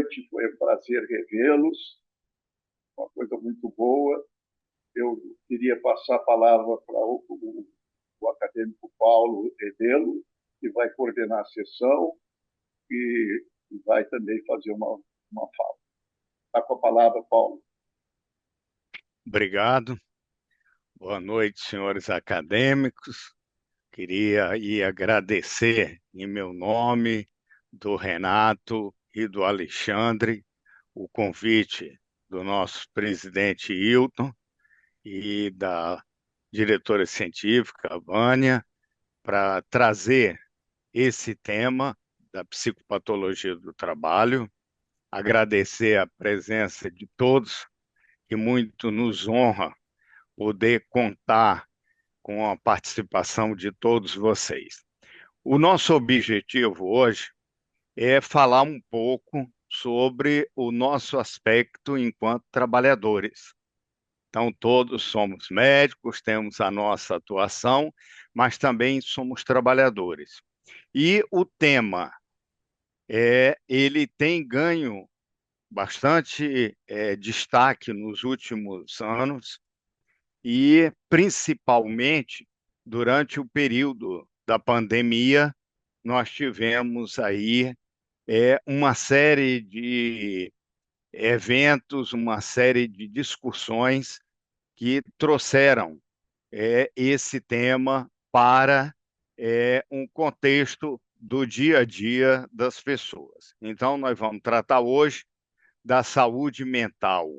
noite, foi um prazer revê-los, uma coisa muito boa. Eu queria passar a palavra para o acadêmico Paulo Rebelo, que vai coordenar a sessão e vai também fazer uma fala. Está com a palavra, Paulo. Obrigado. Boa noite, senhores acadêmicos. Queria agradecer em meu nome, do Renato e do Alexandre, o convite do nosso presidente Hilton e da diretora científica, Vânia, para trazer esse tema da psicopatologia do trabalho. Agradecer a presença de todos, que muito nos honra poder contar com a participação de todos vocês. O nosso objetivo hoje é falar um pouco sobre o nosso aspecto enquanto trabalhadores. Então, todos somos médicos, temos a nossa atuação, mas também somos trabalhadores. E o tema ele tem ganho bastante destaque nos últimos anos, e principalmente durante o período da pandemia, nós tivemos aí uma série de eventos, uma série de discussões que trouxeram esse tema para um contexto do dia a dia das pessoas. Então, nós vamos tratar hoje da saúde mental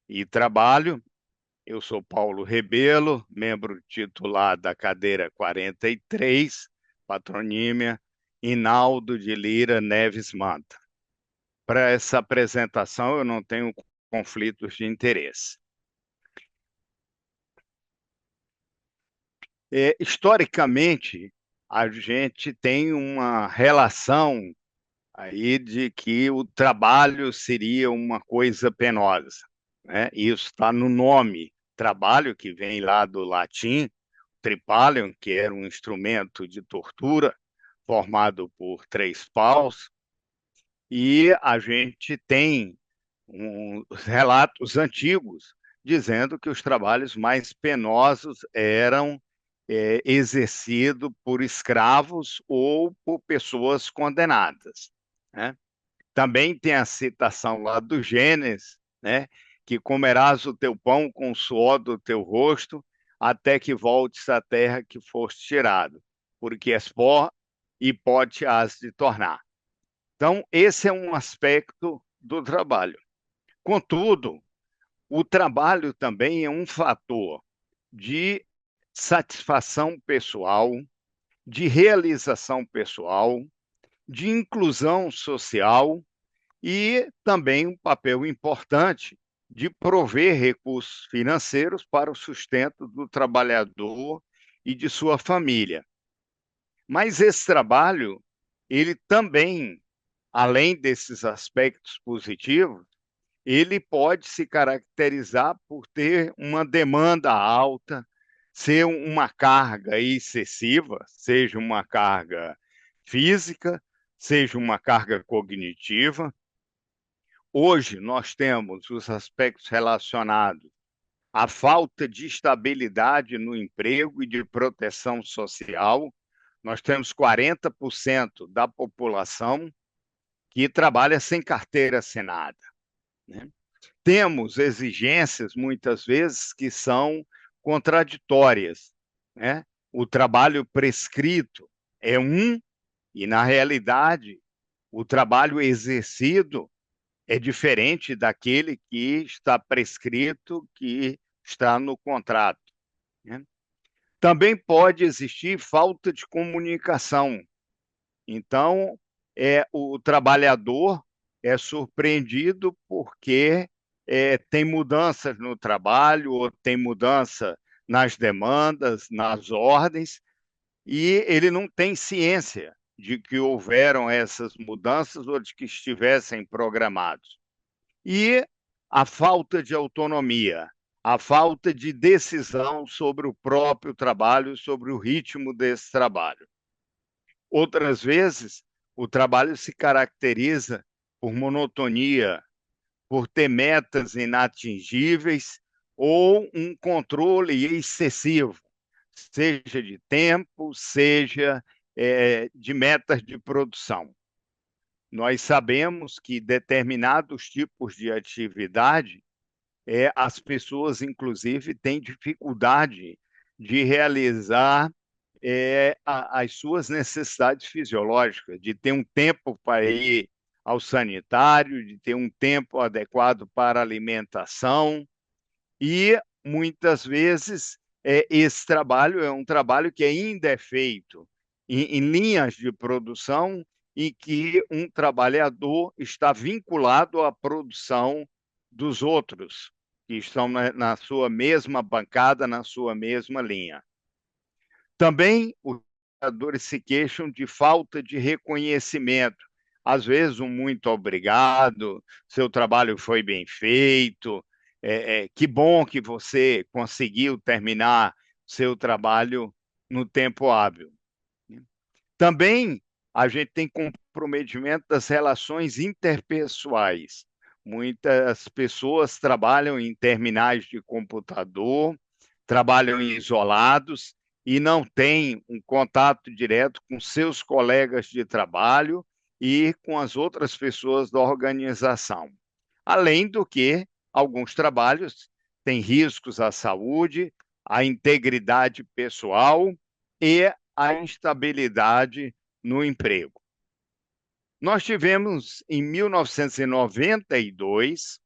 e trabalho. Eu sou Paulo Rebelo, membro titular da cadeira 43, patronímia Inaldo de Lira Neves Manta. Para essa apresentação, eu não tenho conflitos de interesse. Historicamente, a gente tem uma relação aí de que o trabalho seria uma coisa penosa, né? Isso está no nome trabalho, que vem lá do latim, tripalium, que era um instrumento de tortura formado por 3 paus, e a gente tem relatos antigos dizendo que os trabalhos mais penosos eram exercidos por escravos ou por pessoas condenadas, né? Também tem a citação lá do Gênesis, né? Que comerás o teu pão com o suor do teu rosto, até que voltes à terra que foste tirado, porque és pó e pó te has de tornar. Então, esse é um aspecto do trabalho. Contudo, o trabalho também é um fator de satisfação pessoal, de realização pessoal, de inclusão social e também um papel importante de prover recursos financeiros para o sustento do trabalhador e de sua família. Mas esse trabalho, ele também, além desses aspectos positivos, ele pode se caracterizar por ter uma demanda alta, ser uma carga excessiva, seja uma carga física, seja uma carga cognitiva. Hoje, nós temos os aspectos relacionados à falta de estabilidade no emprego e de proteção social. Nós temos 40% da população que trabalha sem carteira assinada, né? Temos exigências, muitas vezes, que são contraditórias, né? O trabalho prescrito é um, e, na realidade, o trabalho exercido é diferente daquele que está prescrito, que está no contrato, né? Também pode existir falta de comunicação. Então, o trabalhador é surpreendido porque tem mudanças no trabalho, ou tem mudança nas demandas, nas ordens, e ele não tem ciência de que houveram essas mudanças ou de que estivessem programados. E a falta de autonomia, a falta de decisão sobre o próprio trabalho, sobre o ritmo desse trabalho. Outras vezes, o trabalho se caracteriza por monotonia, por ter metas inatingíveis ou um controle excessivo, seja de tempo, seja de metas de produção. Nós sabemos que determinados tipos de atividade, as pessoas, inclusive, têm dificuldade de realizar as suas necessidades fisiológicas, de ter um tempo para ir ao sanitário, de ter um tempo adequado para alimentação, e muitas vezes esse trabalho é um trabalho que ainda é feito em linhas de produção e que um trabalhador está vinculado à produção dos outros, que estão na sua mesma bancada, na sua mesma linha. Também os trabalhadores se queixam de falta de reconhecimento. Às vezes, um muito obrigado, seu trabalho foi bem feito, que bom que você conseguiu terminar seu trabalho no tempo hábil. Também a gente tem comprometimento das relações interpessoais. Muitas pessoas trabalham em terminais de computador, trabalham isolados e não têm um contato direto com seus colegas de trabalho e com as outras pessoas da organização. Além do que, alguns trabalhos têm riscos à saúde, à integridade pessoal e à instabilidade no emprego. Nós tivemos, em 1992,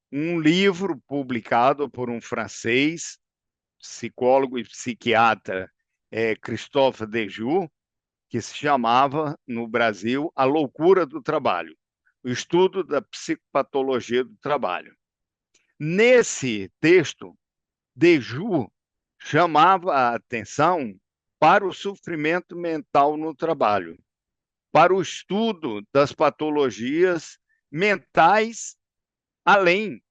um livro publicado por um francês, psicólogo e psiquiatra, Christophe Dejoux, que se chamava, no Brasil, A Loucura do Trabalho, o estudo da psicopatologia do trabalho. Nesse texto, Dejoux chamava a atenção para o sofrimento mental no trabalho, para o estudo das patologias mentais, além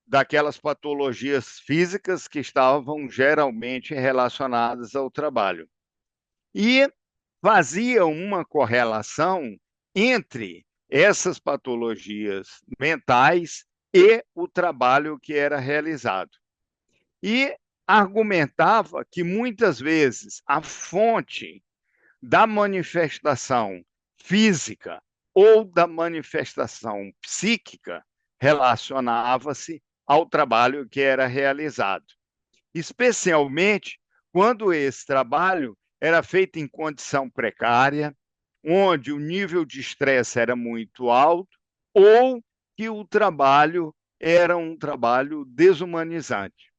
daquelas patologias físicas que estavam geralmente relacionadas ao trabalho. E fazia uma correlação entre essas patologias mentais e o trabalho que era realizado. E argumentava que muitas vezes a fonte da manifestação física ou da manifestação psíquica relacionava-se ao trabalho que era realizado, especialmente quando esse trabalho era feito em condição precária, onde o nível de estresse era muito alto, ou que o trabalho era um trabalho desumanizante.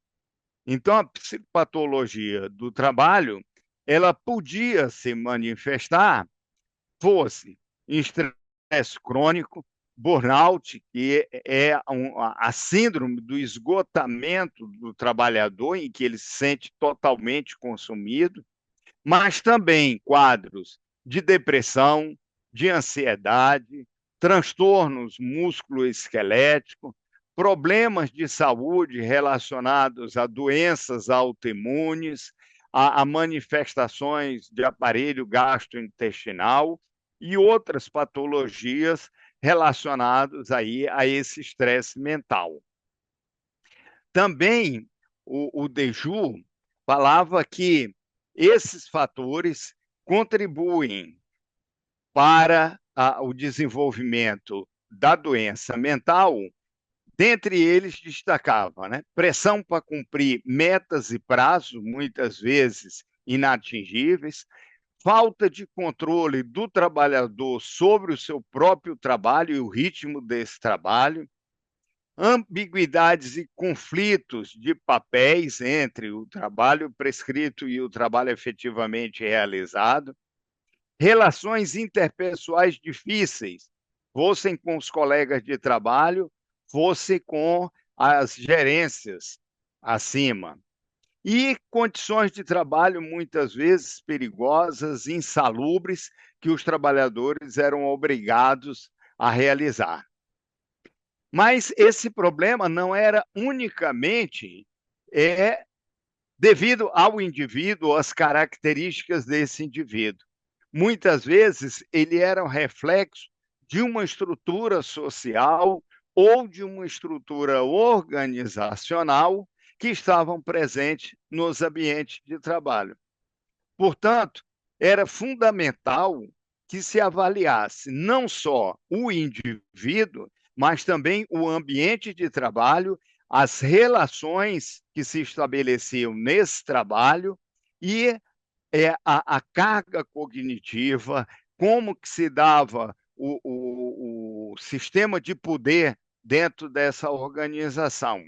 Então, a psicopatologia do trabalho, ela podia se manifestar, fosse em estresse crônico, burnout, que é a síndrome do esgotamento do trabalhador, em que ele se sente totalmente consumido, mas também quadros de depressão, de ansiedade, transtornos músculo-esqueléticos, problemas de saúde relacionados a doenças autoimunes, a manifestações de aparelho gastrointestinal e outras patologias relacionadas aí a esse estresse mental. Também o Dejoux falava que esses fatores contribuem para o desenvolvimento da doença mental. Dentre eles, destacava, né, pressão para cumprir metas e prazos, muitas vezes inatingíveis, falta de controle do trabalhador sobre o seu próprio trabalho e o ritmo desse trabalho, ambiguidades e conflitos de papéis entre o trabalho prescrito e o trabalho efetivamente realizado, relações interpessoais difíceis, fossem com os colegas de trabalho, fosse com as gerências acima. E condições de trabalho muitas vezes perigosas, insalubres, que os trabalhadores eram obrigados a realizar. Mas esse problema não era unicamente devido ao indivíduo, às características desse indivíduo. Muitas vezes ele era um reflexo de uma estrutura social ou de uma estrutura organizacional que estavam presentes nos ambientes de trabalho. Portanto, era fundamental que se avaliasse não só o indivíduo, mas também o ambiente de trabalho, as relações que se estabeleciam nesse trabalho e a carga cognitiva, como que se dava o sistema de poder dentro dessa organização.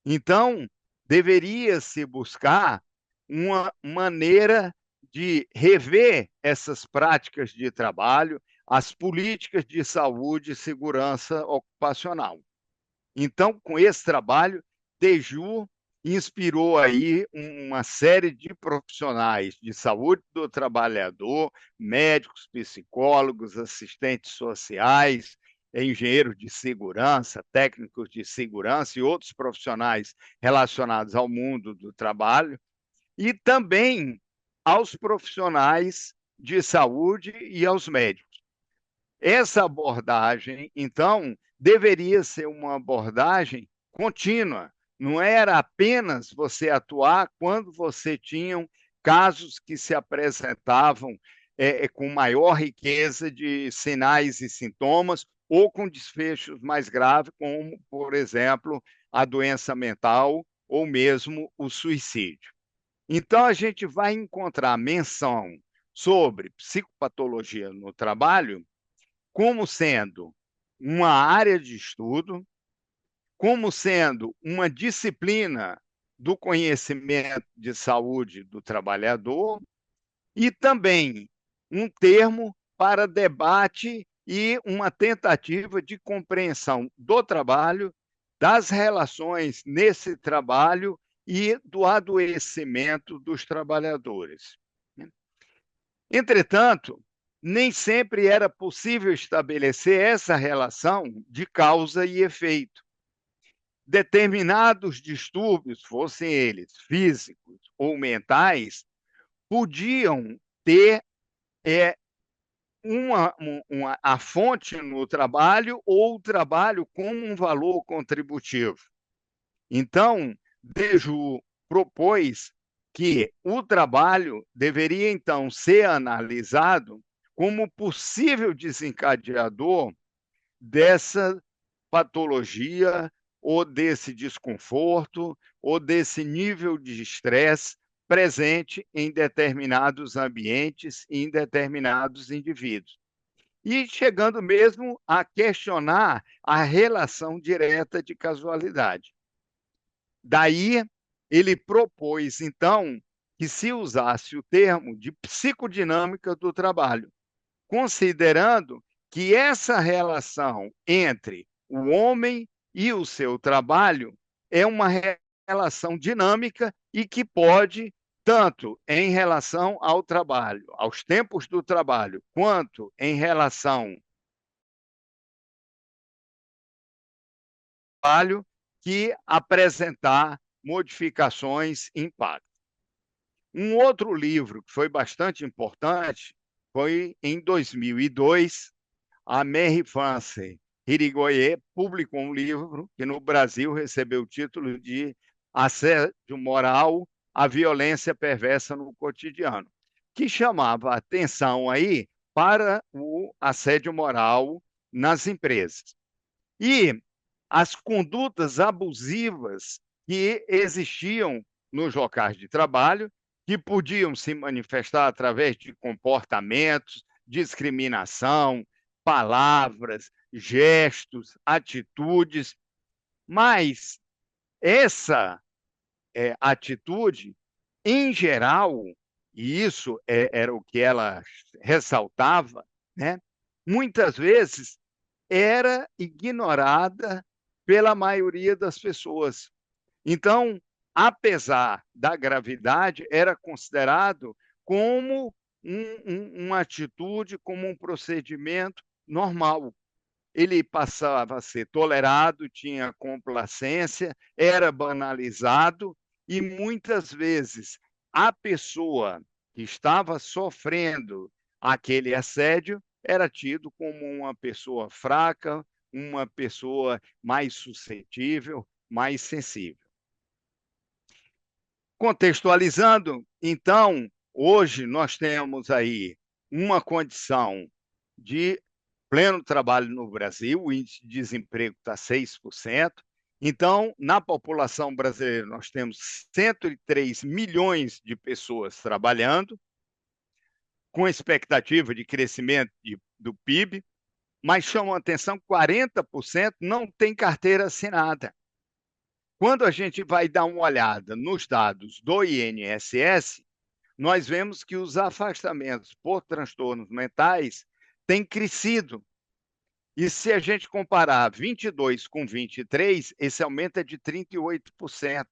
Então, deveria-se buscar uma maneira de rever essas práticas de trabalho, as políticas de saúde e segurança ocupacional. Então, com esse trabalho, Teju inspirou aí uma série de profissionais de saúde do trabalhador, médicos, psicólogos, assistentes sociais, engenheiros de segurança, técnicos de segurança e outros profissionais relacionados ao mundo do trabalho, e também aos profissionais de saúde e aos médicos. Essa abordagem, então, deveria ser uma abordagem contínua. Não era apenas você atuar quando você tinha casos que se apresentavam com maior riqueza de sinais e sintomas ou com desfechos mais graves, como, por exemplo, a doença mental ou mesmo o suicídio. Então, a gente vai encontrar menção sobre psicopatologia no trabalho como sendo uma área de estudo, como sendo uma disciplina do conhecimento de saúde do trabalhador e também um termo para debate e uma tentativa de compreensão do trabalho, das relações nesse trabalho e do adoecimento dos trabalhadores. Entretanto, nem sempre era possível estabelecer essa relação de causa e efeito. Determinados distúrbios, fossem eles físicos ou mentais, podiam ter a fonte no trabalho ou o trabalho como um valor contributivo. Então, Deju propôs que o trabalho deveria, então, ser analisado como possível desencadeador dessa patologia ou desse desconforto ou desse nível de estresse presente em determinados ambientes e em determinados indivíduos. E chegando mesmo a questionar a relação direta de casualidade. Daí, ele propôs, então, que se usasse o termo de psicodinâmica do trabalho, considerando que essa relação entre o homem e o seu trabalho é uma relação dinâmica e que pode, tanto em relação ao trabalho, aos tempos do trabalho, quanto em relação ao trabalho, que apresentar modificações e impactos. Um outro livro que foi bastante importante foi, em 2002, a Marie-France Irigoyen publicou um livro que no Brasil recebeu o título de Assédio Moral, a Violência Perversa no Cotidiano, que chamava a atenção aí para o assédio moral nas empresas. E as condutas abusivas que existiam nos locais de trabalho, que podiam se manifestar através de comportamentos, discriminação, palavras, gestos, atitudes, mas essa atitude, em geral, e isso era o que ela ressaltava, né? Muitas vezes era ignorada pela maioria das pessoas. Então, apesar da gravidade, era considerado como uma atitude, como um procedimento normal. Ele passava a ser tolerado, tinha complacência, era banalizado e muitas vezes a pessoa que estava sofrendo aquele assédio era tido como uma pessoa fraca, uma pessoa mais suscetível, mais sensível. Contextualizando, então, hoje nós temos aí uma condição de pleno trabalho no Brasil, o índice de desemprego está 6%. Então, na população brasileira, nós temos 103 milhões de pessoas trabalhando, com expectativa de crescimento do PIB, mas chamam a atenção: 40% não tem carteira assinada. Quando a gente vai dar uma olhada nos dados do INSS, nós vemos que os afastamentos por transtornos mentais têm crescido. E se a gente comparar 22 com 23, esse aumento é de 38%.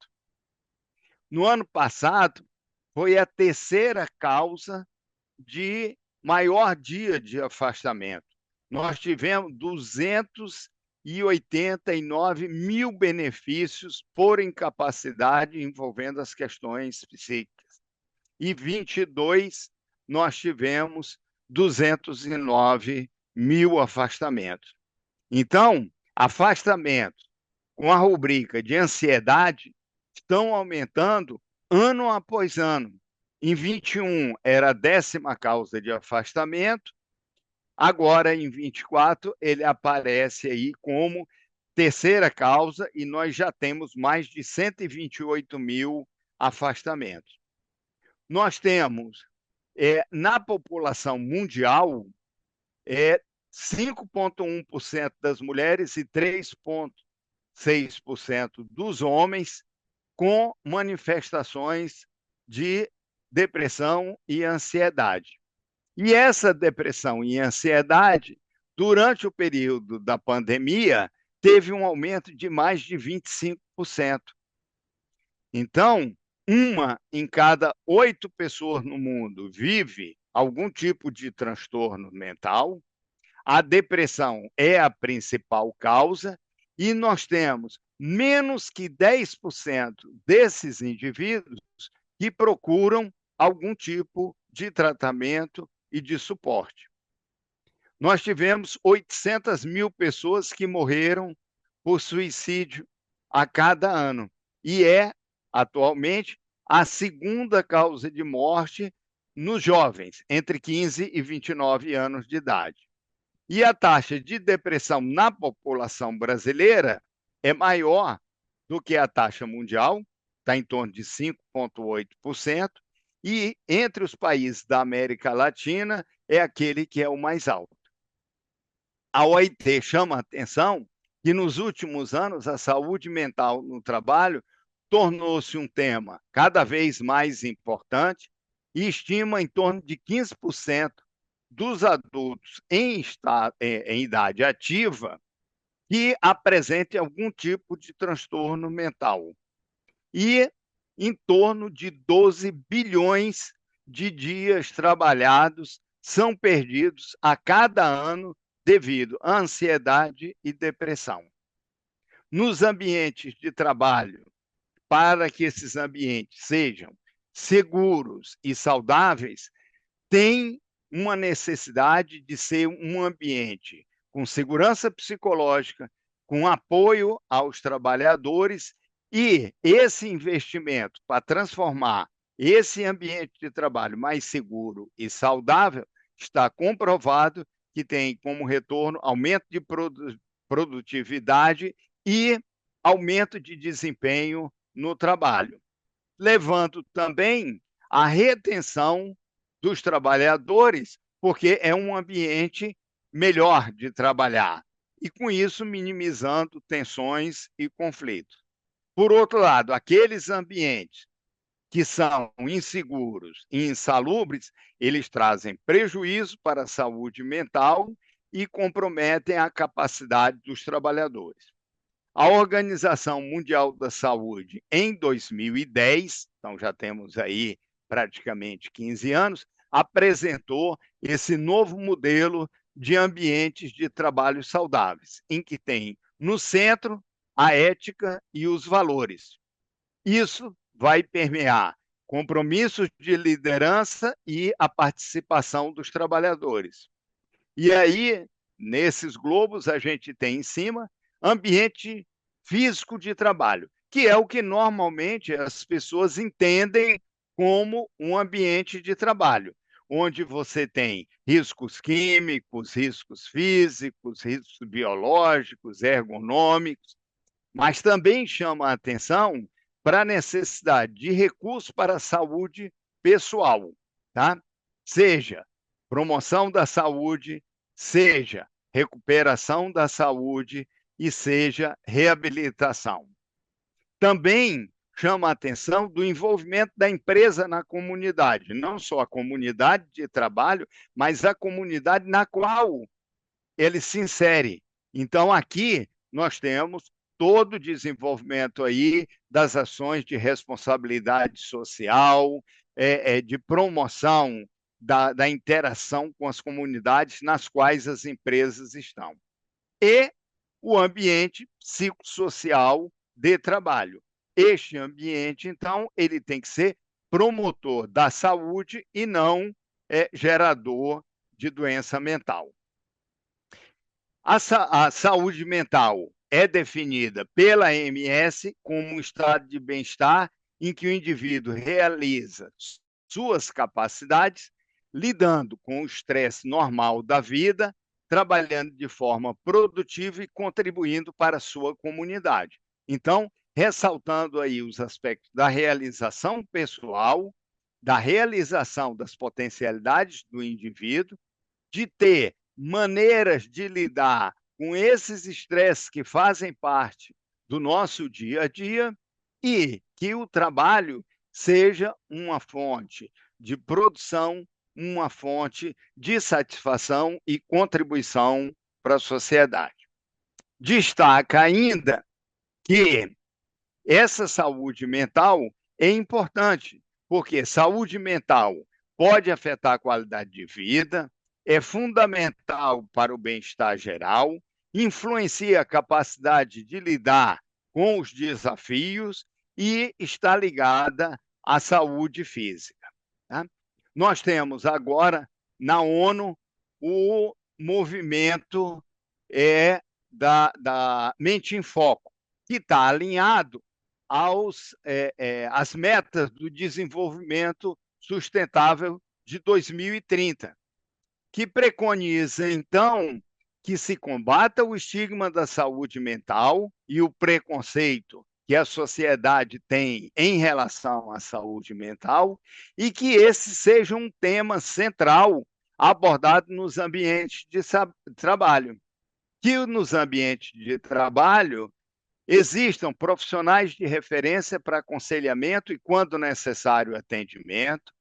No ano passado, foi a terceira causa de maior dia de afastamento. Nós tivemos 289 mil benefícios por incapacidade envolvendo as questões psíquicas. E 22, nós tivemos 209 mil afastamentos. Então, afastamentos com a rubrica de ansiedade estão aumentando ano após ano. Em 21 era a 10ª causa de afastamento, agora em 24 ele aparece aí como terceira causa e nós já temos mais de 128 mil afastamentos. Nós temos, na população mundial, 5,1% das mulheres e 3,6% dos homens com manifestações de depressão e ansiedade. E essa depressão e ansiedade, durante o período da pandemia, teve um aumento de mais de 25%. Então, uma em cada 8 pessoas no mundo vive algum tipo de transtorno mental. A depressão é a principal causa e nós temos menos que 10% desses indivíduos que procuram algum tipo de tratamento e de suporte. Nós tivemos 800 mil pessoas que morreram por suicídio a cada ano e atualmente, a segunda causa de morte nos jovens, entre 15 e 29 anos de idade. E a taxa de depressão na população brasileira é maior do que a taxa mundial, está em torno de 5,8%, e entre os países da América Latina é aquele que é o mais alto. A OIT chama a atenção que nos últimos anos a saúde mental no trabalho tornou-se um tema cada vez mais importante e estima em torno de 15% dos adultos em idade ativa que apresentem algum tipo de transtorno mental. E em torno de 12 bilhões de dias trabalhados são perdidos a cada ano devido à ansiedade e depressão. Nos ambientes de trabalho, para que esses ambientes sejam seguros e saudáveis, tem uma necessidade de ser um ambiente com segurança psicológica, com apoio aos trabalhadores, e esse investimento para transformar esse ambiente de trabalho mais seguro e saudável está comprovado que tem como retorno aumento de produtividade e aumento de desempenho no trabalho, levando também a retenção dos trabalhadores, porque é um ambiente melhor de trabalhar, e com isso minimizando tensões e conflitos. Por outro lado, aqueles ambientes que são inseguros e insalubres, eles trazem prejuízo para a saúde mental e comprometem a capacidade dos trabalhadores. A Organização Mundial da Saúde, em 2010, então já temos aí praticamente 15 anos, apresentou esse novo modelo de ambientes de trabalho saudáveis, em que tem no centro a ética e os valores. Isso vai permear compromissos de liderança e a participação dos trabalhadores. E aí, nesses globos, a gente tem em cima ambiente físico de trabalho, que é o que normalmente as pessoas entendem como um ambiente de trabalho, onde você tem riscos químicos, riscos físicos, riscos biológicos, ergonômicos, mas também chama a atenção para a necessidade de recursos para a saúde pessoal, tá? Seja promoção da saúde, seja recuperação da saúde e seja reabilitação. Também chama a atenção do envolvimento da empresa na comunidade, não só a comunidade de trabalho, mas a comunidade na qual ele se insere. Então, aqui nós temos todo o desenvolvimento aí das ações de responsabilidade social, de promoção da interação com as comunidades nas quais as empresas estão. E o ambiente psicossocial de trabalho. Este ambiente, então, ele tem que ser promotor da saúde e não gerador de doença mental. A saúde mental é definida pela OMS como um estado de bem-estar em que o indivíduo realiza suas capacidades, lidando com o estresse normal da vida, trabalhando de forma produtiva e contribuindo para a sua comunidade. Então, ressaltando aí os aspectos da realização pessoal, da realização das potencialidades do indivíduo, de ter maneiras de lidar com esses estresses que fazem parte do nosso dia a dia e que o trabalho seja uma fonte de produção, uma fonte de satisfação e contribuição para a sociedade. Destaca ainda que essa saúde mental é importante, porque saúde mental pode afetar a qualidade de vida, é fundamental para o bem-estar geral, influencia a capacidade de lidar com os desafios e está ligada à saúde física. Tá? Nós temos agora, na ONU, o movimento da Mente em Foco, que está alinhado às metas do desenvolvimento sustentável de 2030, que preconiza, então, que se combata o estigma da saúde mental e o preconceito que a sociedade tem em relação à saúde mental e que esse seja um tema central abordado nos ambientes de trabalho. Que nos ambientes de trabalho existam profissionais de referência para aconselhamento e, quando necessário, atendimento,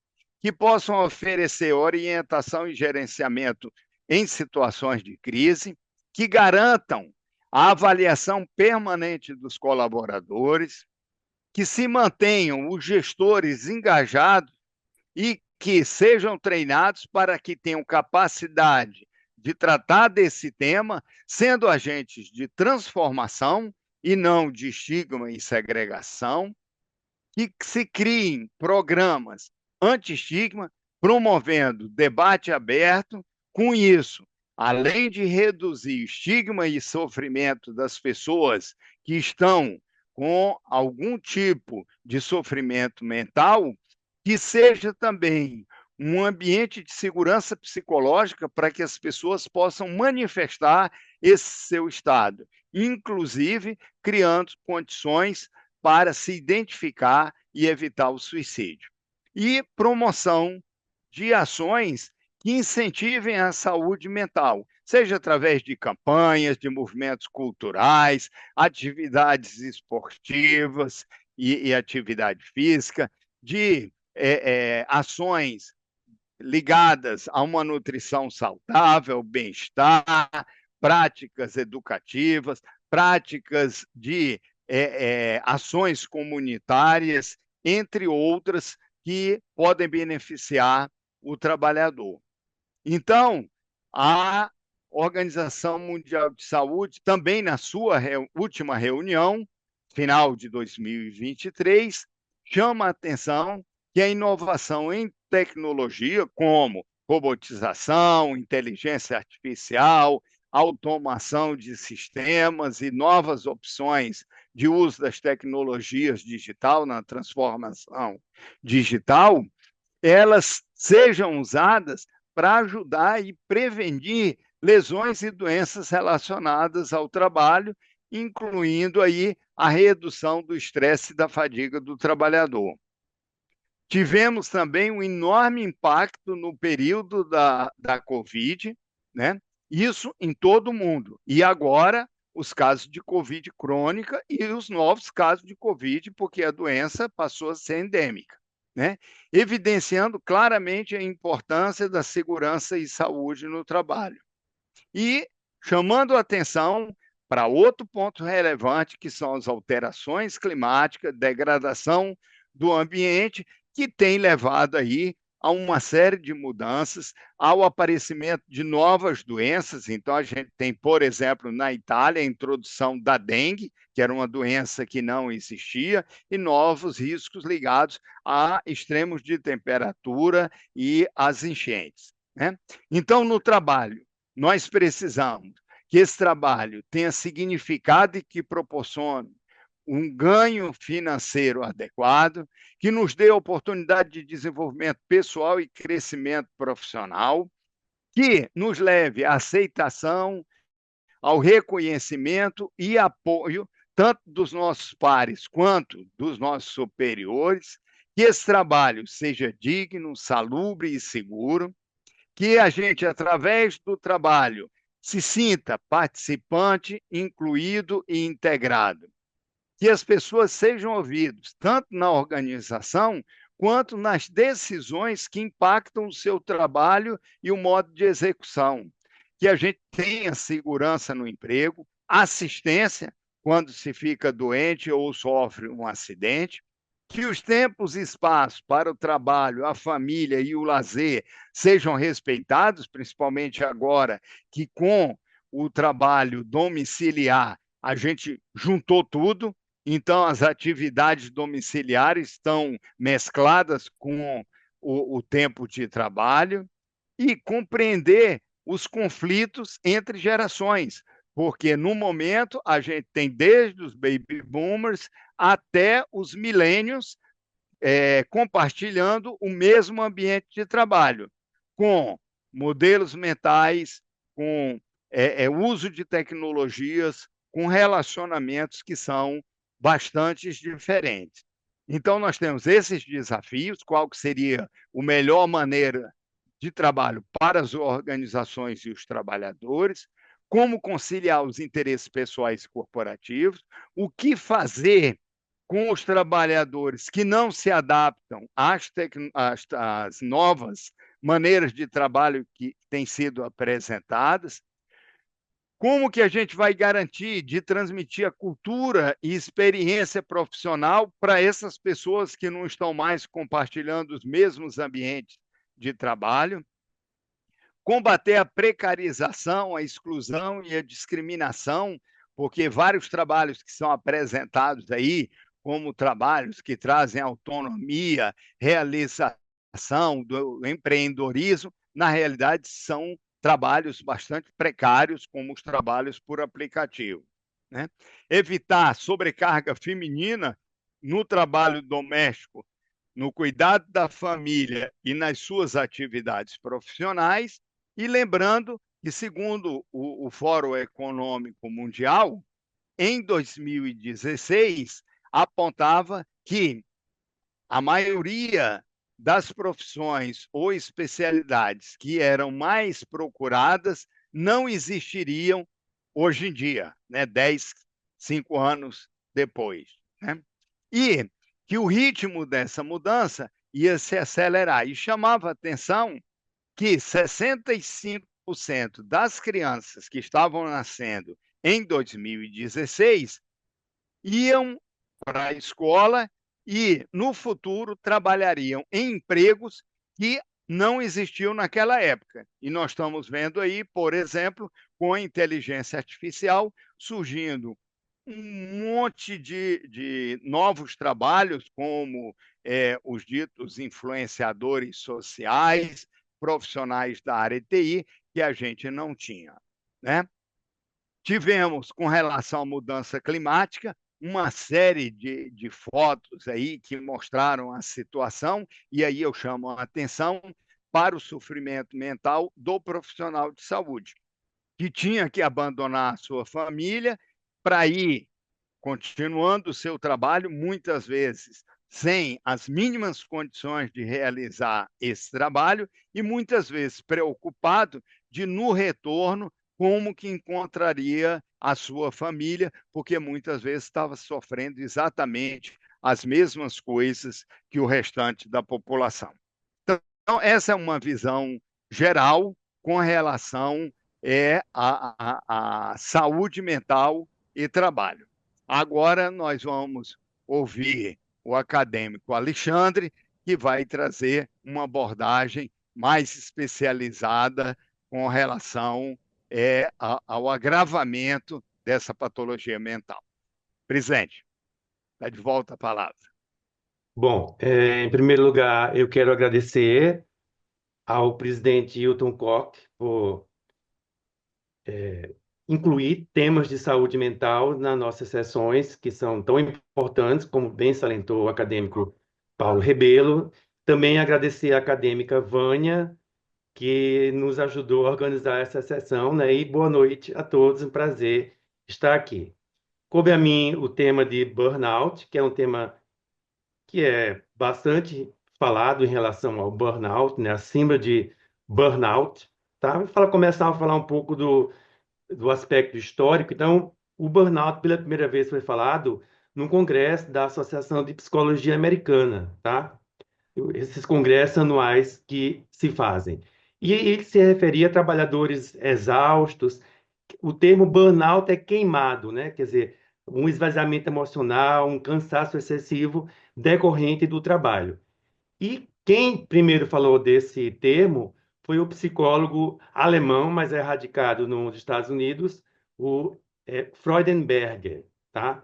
que possam oferecer orientação e gerenciamento em situações de crise, que garantam a avaliação permanente dos colaboradores, que se mantenham os gestores engajados e que sejam treinados para que tenham capacidade de tratar desse tema, sendo agentes de transformação e não de estigma e segregação, que se criem programas anti-estigma, promovendo debate aberto. Com isso, além de reduzir o estigma e sofrimento das pessoas que estão com algum tipo de sofrimento mental, que seja também um ambiente de segurança psicológica para que as pessoas possam manifestar esse seu estado, inclusive criando condições para se identificar e evitar o suicídio. E promoção de ações que incentivem a saúde mental, seja através de campanhas, de movimentos culturais, atividades esportivas e atividade física, de ações ligadas a uma nutrição saudável, bem-estar, práticas educativas, práticas de ações comunitárias, entre outras, que podem beneficiar o trabalhador. Então, a Organização Mundial de Saúde, também na sua última reunião, final de 2023, chama a atenção que a inovação em tecnologia, como robotização, inteligência artificial, automação de sistemas e novas opções de uso das tecnologias digital na transformação digital, elas sejam usadas para ajudar e prevenir lesões e doenças relacionadas ao trabalho, incluindo aí a redução do estresse e da fadiga do trabalhador. Tivemos também um enorme impacto no período da Covid, né? Isso em todo o mundo. E agora, os casos de Covid crônica e os novos casos de Covid, porque a doença passou a ser endêmica, né? Evidenciando claramente a importância da segurança e saúde no trabalho. E chamando a atenção para outro ponto relevante, que são as alterações climáticas, degradação do ambiente, que tem levado aí a uma série de mudanças, ao aparecimento de novas doenças. Então, a gente tem, por exemplo, na Itália, a introdução da dengue, que era uma doença que não existia, e novos riscos ligados a extremos de temperatura e às enchentes, né? Então, no trabalho, nós precisamos que esse trabalho tenha significado e que proporcione um ganho financeiro adequado, que nos dê oportunidade de desenvolvimento pessoal e crescimento profissional, que nos leve à aceitação, ao reconhecimento e apoio, tanto dos nossos pares quanto dos nossos superiores, que esse trabalho seja digno, salubre e seguro, que a gente, através do trabalho, se sinta participante, incluído e integrado, que as pessoas sejam ouvidas, tanto na organização quanto nas decisões que impactam o seu trabalho e o modo de execução, que a gente tenha segurança no emprego, assistência quando se fica doente ou sofre um acidente, que os tempos e espaços para o trabalho, a família e o lazer sejam respeitados, principalmente agora que com o trabalho domiciliar a gente juntou tudo, então as atividades domiciliares estão mescladas com o tempo de trabalho e compreender os conflitos entre gerações, porque no momento a gente tem desde os baby boomers até os milênios compartilhando o mesmo ambiente de trabalho, com modelos mentais, com uso de tecnologias, com relacionamentos que são bastante diferentes. Então, nós temos esses desafios, qual que seria a melhor maneira de trabalho para as organizações e os trabalhadores, como conciliar os interesses pessoais e corporativos, o que fazer com os trabalhadores que não se adaptam às novas maneiras de trabalho que têm sido apresentadas, como que a gente vai garantir de transmitir a cultura e experiência profissional para essas pessoas que não estão mais compartilhando os mesmos ambientes de trabalho, combater a precarização, a exclusão e a discriminação, porque vários trabalhos que são apresentados aí, como trabalhos que trazem autonomia, realização do empreendedorismo, na realidade são trabalhos bastante precários, como os trabalhos por aplicativo, né? Evitar sobrecarga feminina no trabalho doméstico, no cuidado da família e nas suas atividades profissionais, e lembrando que, segundo o Fórum Econômico Mundial, em 2016, apontava que a maioria das profissões ou especialidades que eram mais procuradas não existiriam hoje em dia, né? 10, 5 anos depois, né? E que o ritmo dessa mudança ia se acelerar. E chamava a atenção que 65% das crianças que estavam nascendo em 2016 iam para a escola e, no futuro, trabalhariam em empregos que não existiam naquela época. E nós estamos vendo aí, por exemplo, com a inteligência artificial surgindo um monte de novos trabalhos, como os ditos influenciadores sociais, profissionais da área de TI que a gente não tinha, né? Tivemos, com relação à mudança climática, uma série de fotos aí que mostraram a situação, e aí eu chamo a atenção para o sofrimento mental do profissional de saúde, que tinha que abandonar a sua família para ir continuando o seu trabalho, muitas vezes sem as mínimas condições de realizar esse trabalho e muitas vezes preocupado de, no retorno, como que encontraria a sua família, porque muitas vezes estava sofrendo exatamente as mesmas coisas que o restante da população. Então, essa é uma visão geral com relação à saúde mental e trabalho. Agora nós vamos ouvir o acadêmico Alexandre, que vai trazer uma abordagem mais especializada com relação ao agravamento dessa patologia mental. Presidente, está de volta a palavra. Bom, em primeiro lugar, eu quero agradecer ao presidente Hilton Koch por incluir temas de saúde mental nas nossas sessões, que são tão importantes, como bem salientou o acadêmico Paulo Rebelo. Também agradecer à acadêmica Vânia, que nos ajudou a organizar essa sessão, né? E boa noite a todos, um prazer estar aqui. Coube a mim o tema de burnout, que é um tema que é bastante falado em relação ao burnout, né? A síndrome de burnout, tá? Começar a falar um pouco do aspecto histórico. Então, o burnout, pela primeira vez, foi falado num congresso da Associação de Psicologia Americana, tá? Esses congressos anuais que se fazem. E ele se referia a trabalhadores exaustos. O termo burnout é queimado, né? Quer dizer, um esvaziamento emocional, um cansaço excessivo decorrente do trabalho. E quem primeiro falou desse termo foi o psicólogo alemão, mas é radicado nos Estados Unidos, o Freudenberger, tá?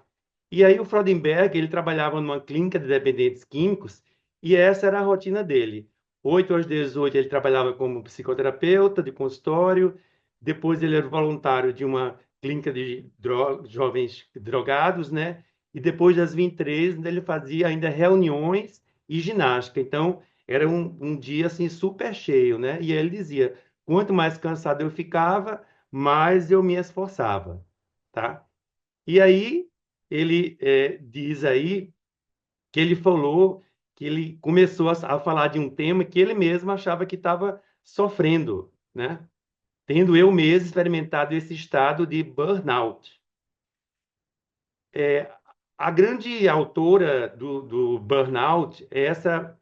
E aí o Freudenberger, ele trabalhava numa clínica de dependentes químicos e essa era a rotina dele. 8 às 18 ele trabalhava como psicoterapeuta de consultório, depois ele era voluntário de uma clínica de jovens drogados, né? E depois das 23 ele fazia ainda reuniões e ginástica. Então, era um dia assim super cheio, né? E ele dizia: quanto mais cansado eu ficava, mais eu me esforçava, tá? E aí ele diz aí que ele falou que ele começou a falar de um tema que ele mesmo achava que estava sofrendo, né? Tendo eu mesmo experimentado esse estado de burnout. É, a grande autora do Burnout é essa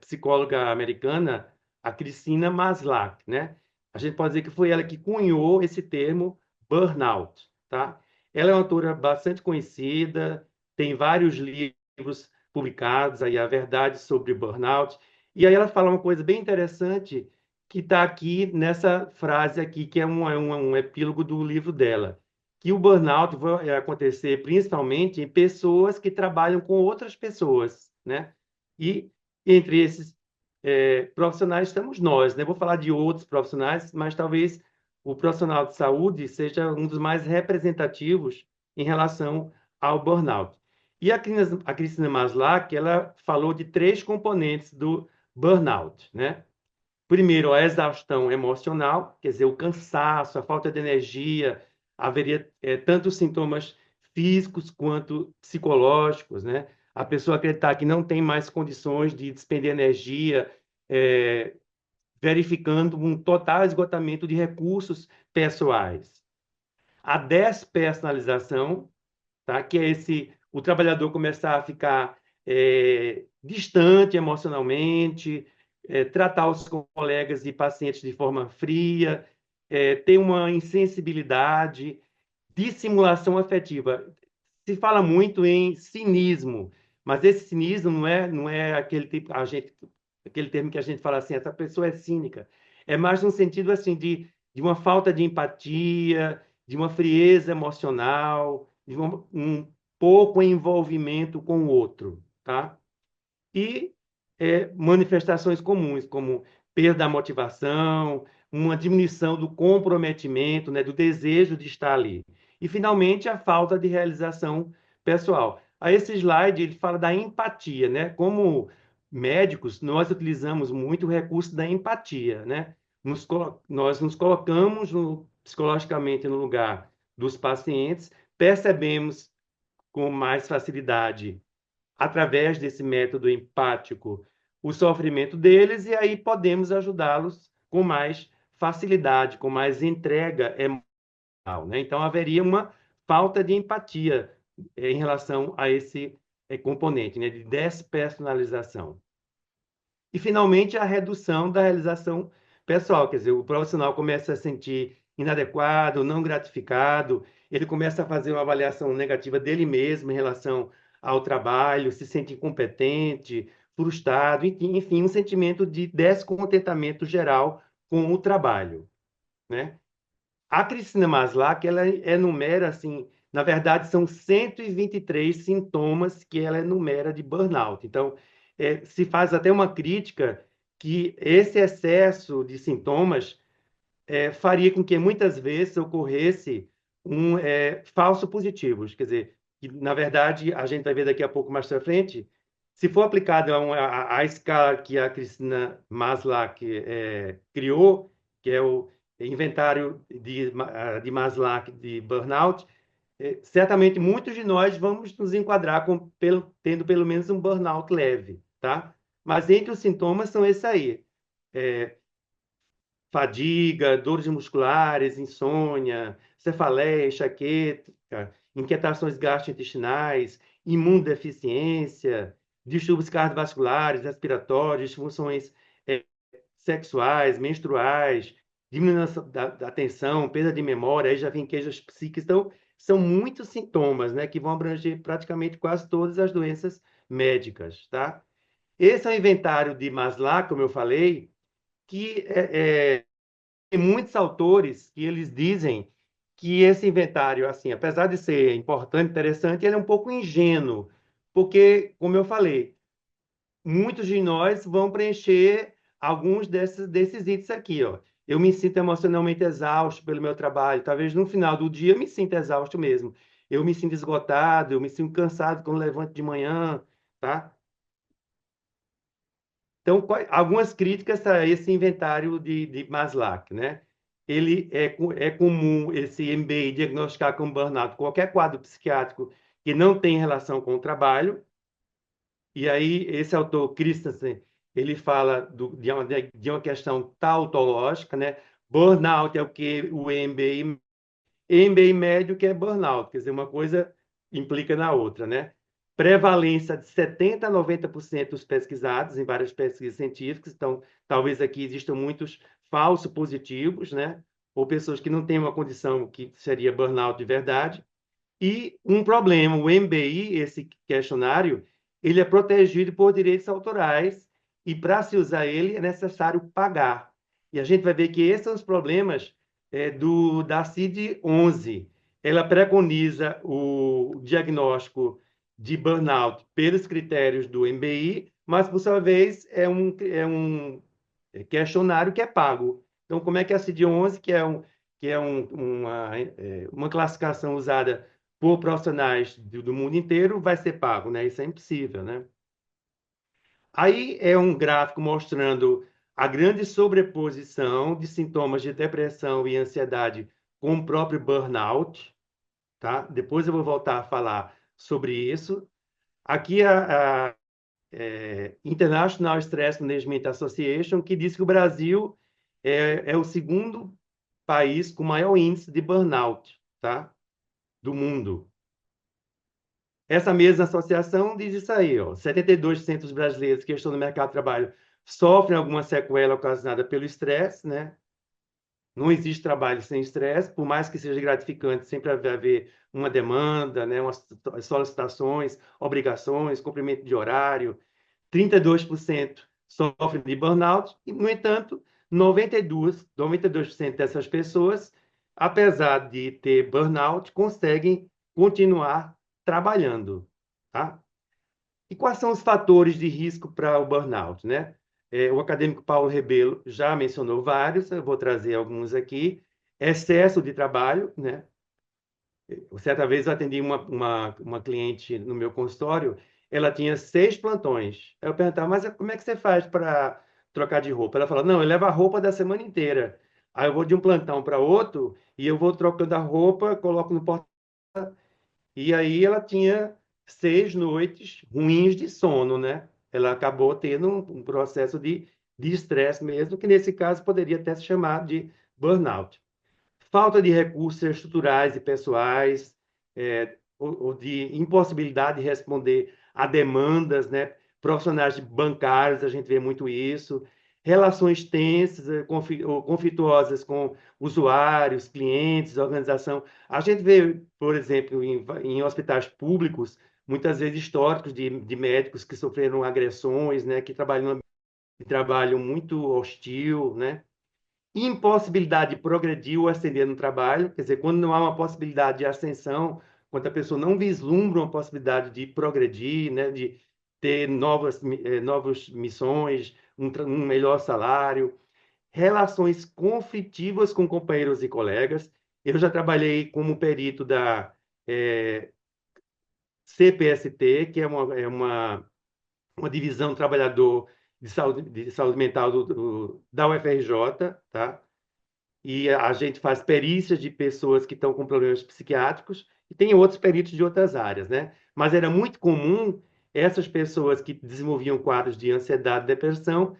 psicóloga americana, a Christina Maslach, né? A gente pode dizer que foi ela que cunhou esse termo Burnout, tá? Ela é uma autora bastante conhecida, tem vários livros publicados aí, A Verdade sobre Burnout, e aí ela fala uma coisa bem interessante que está aqui nessa frase aqui, que é um epílogo do livro dela, que o burnout vai acontecer principalmente em pessoas que trabalham com outras pessoas, né? E entre esses profissionais estamos nós, né? Vou falar de outros profissionais, mas talvez o profissional de saúde seja um dos mais representativos em relação ao burnout. E a Cristina Maslach, ela falou de 3 componentes do burnout, né? Primeiro, a exaustão emocional, quer dizer, o cansaço, a falta de energia, haveria tanto sintomas físicos quanto psicológicos, né? A pessoa acreditar que não tem mais condições de despender energia, é, verificando um total esgotamento de recursos pessoais. A despersonalização, tá? Que é o trabalhador começar a ficar distante emocionalmente, tratar os colegas e pacientes de forma fria, ter uma insensibilidade, dissimulação afetiva. Se fala muito em cinismo, mas esse cinismo não é aquele termo que a gente fala assim, essa pessoa é cínica. É mais no sentido assim de uma falta de empatia, de uma frieza emocional, de um pouco envolvimento com o outro, tá? E manifestações comuns, como perda da motivação, uma diminuição do comprometimento, né, do desejo de estar ali. E, finalmente, a falta de realização pessoal. Aí, esse slide ele fala da empatia, né? Como médicos, nós utilizamos muito o recurso da empatia, né? Nós nos colocamos psicologicamente no lugar dos pacientes, percebemos com mais facilidade, através desse método empático, o sofrimento deles e aí podemos ajudá-los com mais facilidade, com mais entrega emocional, né? Então, haveria uma falta de empatia em relação a esse componente, né, de despersonalização. E, finalmente, a redução da realização pessoal, quer dizer, o profissional começa a se sentir inadequado, não gratificado, ele começa a fazer uma avaliação negativa dele mesmo em relação ao trabalho, se sente incompetente, frustrado, enfim, um sentimento de descontentamento geral com o trabalho, né? A Cristina Maslach, ela enumera, assim, na verdade, são 123 sintomas que ela enumera de burnout. Então, se faz até uma crítica que esse excesso de sintomas faria com que muitas vezes ocorresse falso positivos. Quer dizer, que, na verdade, a gente vai ver daqui a pouco mais para frente, se for aplicado a escala que a Cristina Maslach criou, que é o inventário de Maslach de burnout, certamente muitos de nós vamos nos enquadrar tendo pelo menos um burnout leve, tá? Mas entre os sintomas são esses aí. Fadiga, dores musculares, insônia, cefaleia, enxaqueca, inquietações gastrointestinais, imunodeficiência, distúrbios cardiovasculares, respiratórios, disfunções sexuais, menstruais, diminuição da atenção, perda de memória, aí já vem queixas psíquicas. Então, são muitos sintomas, né, que vão abranger praticamente quase todas as doenças médicas, tá? Esse é o inventário de Maslach, como eu falei, que tem muitos autores que eles dizem que esse inventário, assim, apesar de ser importante, interessante, ele é um pouco ingênuo, porque, como eu falei, muitos de nós vão preencher alguns desses itens aqui, ó. Eu me sinto emocionalmente exausto pelo meu trabalho. Talvez no final do dia eu me sinta exausto mesmo. Eu me sinto esgotado, eu me sinto cansado quando levanto de manhã, tá? Então, algumas críticas a esse inventário de Maslach, né? Ele é comum esse MBI diagnosticar como burnout qualquer quadro psiquiátrico que não tem relação com o trabalho. E aí, esse autor, Christensen, ele fala de uma questão tautológica, né? Burnout é o que o MBI médio que é burnout, quer dizer, uma coisa implica na outra, né? Prevalência de 70% a 90% dos pesquisados em várias pesquisas científicas, então talvez aqui existam muitos falsos positivos, né? Ou pessoas que não têm uma condição que seria burnout de verdade. E um problema, o MBI, esse questionário, ele é protegido por direitos autorais e para se usar ele é necessário pagar. E a gente vai ver que esses são os problemas da CID-11. Ela preconiza o diagnóstico de burnout pelos critérios do MBI, mas, por sua vez, é um questionário que é pago. Então, como é que a CID-11, que é uma classificação usada por profissionais do mundo inteiro, vai ser pago, né? Isso é impossível, né? Aí é um gráfico mostrando a grande sobreposição de sintomas de depressão e ansiedade com o próprio burnout, tá? Depois eu vou voltar a falar sobre isso. Aqui a International Stress Management Association, que diz que o Brasil é o segundo país com maior índice de burnout, tá? Do mundo. Essa mesma associação diz isso aí, ó, 72% dos brasileiros que estão no mercado de trabalho sofrem alguma sequela ocasionada pelo estresse, né? Não existe trabalho sem estresse, por mais que seja gratificante, sempre vai haver uma demanda, né? Umas solicitações, obrigações, cumprimento de horário. 32% sofrem de burnout, e, no entanto, 92% dessas pessoas, apesar de ter burnout, conseguem continuar trabalhando, tá? E quais são os fatores de risco para o burnout, né? O acadêmico Paulo Rebelo já mencionou vários, eu vou trazer alguns aqui. Excesso de trabalho, né? Certa vez eu atendi uma cliente no meu consultório, ela tinha 6 plantões. Eu perguntava, mas como é que você faz para trocar de roupa? Ela falou, não, eu levo a roupa da semana inteira. Aí eu vou de um plantão para outro e eu vou trocando a roupa, coloco no porta. E aí ela tinha 6 noites ruins de sono, né? Ela acabou tendo um processo de estresse mesmo, que nesse caso poderia até se chamar de burnout. Falta de recursos estruturais e pessoais, ou de impossibilidade de responder a demandas, né? Profissionais bancários, a gente vê muito isso. Relações tensas, ou conflituosas com usuários, clientes, organização. A gente vê, por exemplo, em hospitais públicos, muitas vezes históricos de médicos que sofreram agressões, né? Que trabalham em trabalho muito hostil, né? Impossibilidade de progredir ou ascender no trabalho, quer dizer, quando não há uma possibilidade de ascensão, quando a pessoa não vislumbra uma possibilidade de progredir, né, de ter novas missões, um melhor salário, relações conflitivas com companheiros e colegas. Eu já trabalhei como perito da CPST, que é uma divisão trabalhador de saúde mental da UFRJ, tá? E a gente faz perícias de pessoas que estão com problemas psiquiátricos e tem outros peritos de outras áreas, né? Mas era muito comum essas pessoas que desenvolviam quadros de ansiedade e depressão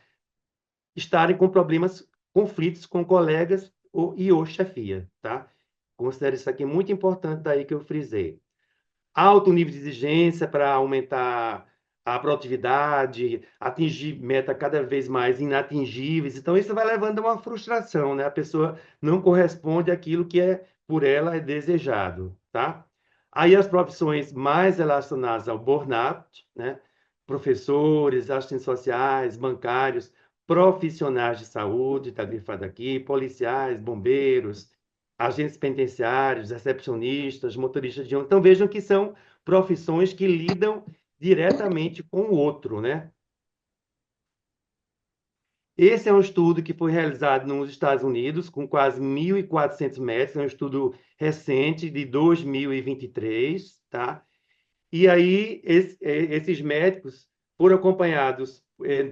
estarem com problemas, conflitos com colegas ou chefia, tá? Considero isso aqui muito importante, daí que eu frisei. Alto nível de exigência para aumentar a produtividade, atingir metas cada vez mais inatingíveis. Então, isso vai levando a uma frustração, né? A pessoa não corresponde àquilo que por ela é desejado, tá? Aí as profissões mais relacionadas ao burnout, né? Professores, assistentes sociais, bancários, profissionais de saúde, está grifado aqui, policiais, bombeiros, agentes penitenciários, recepcionistas, motoristas de ônibus. Então, vejam que são profissões que lidam diretamente com o outro, né? Esse é um estudo que foi realizado nos Estados Unidos, com quase 1.400 médicos, é um estudo recente, de 2023, tá? E aí, esses médicos foram acompanhados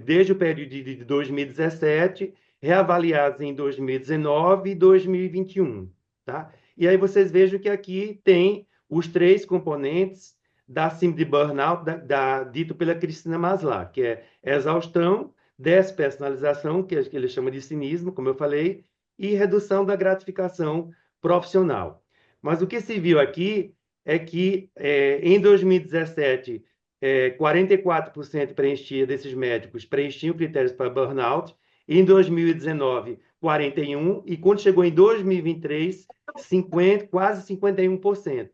desde o período de 2017, reavaliados em 2019 e 2021, tá? E aí vocês vejam que aqui tem os 3 componentes da síndrome de burnout, dito pela Cristina Maslow, que é exaustão, despersonalização, que ele chama de cinismo, como eu falei, e redução da gratificação profissional. Mas o que se viu aqui é que, em 2017, 44% desses médicos preenchiam critérios para burnout, em 2019, 41%, e quando chegou em 2023, quase 51%.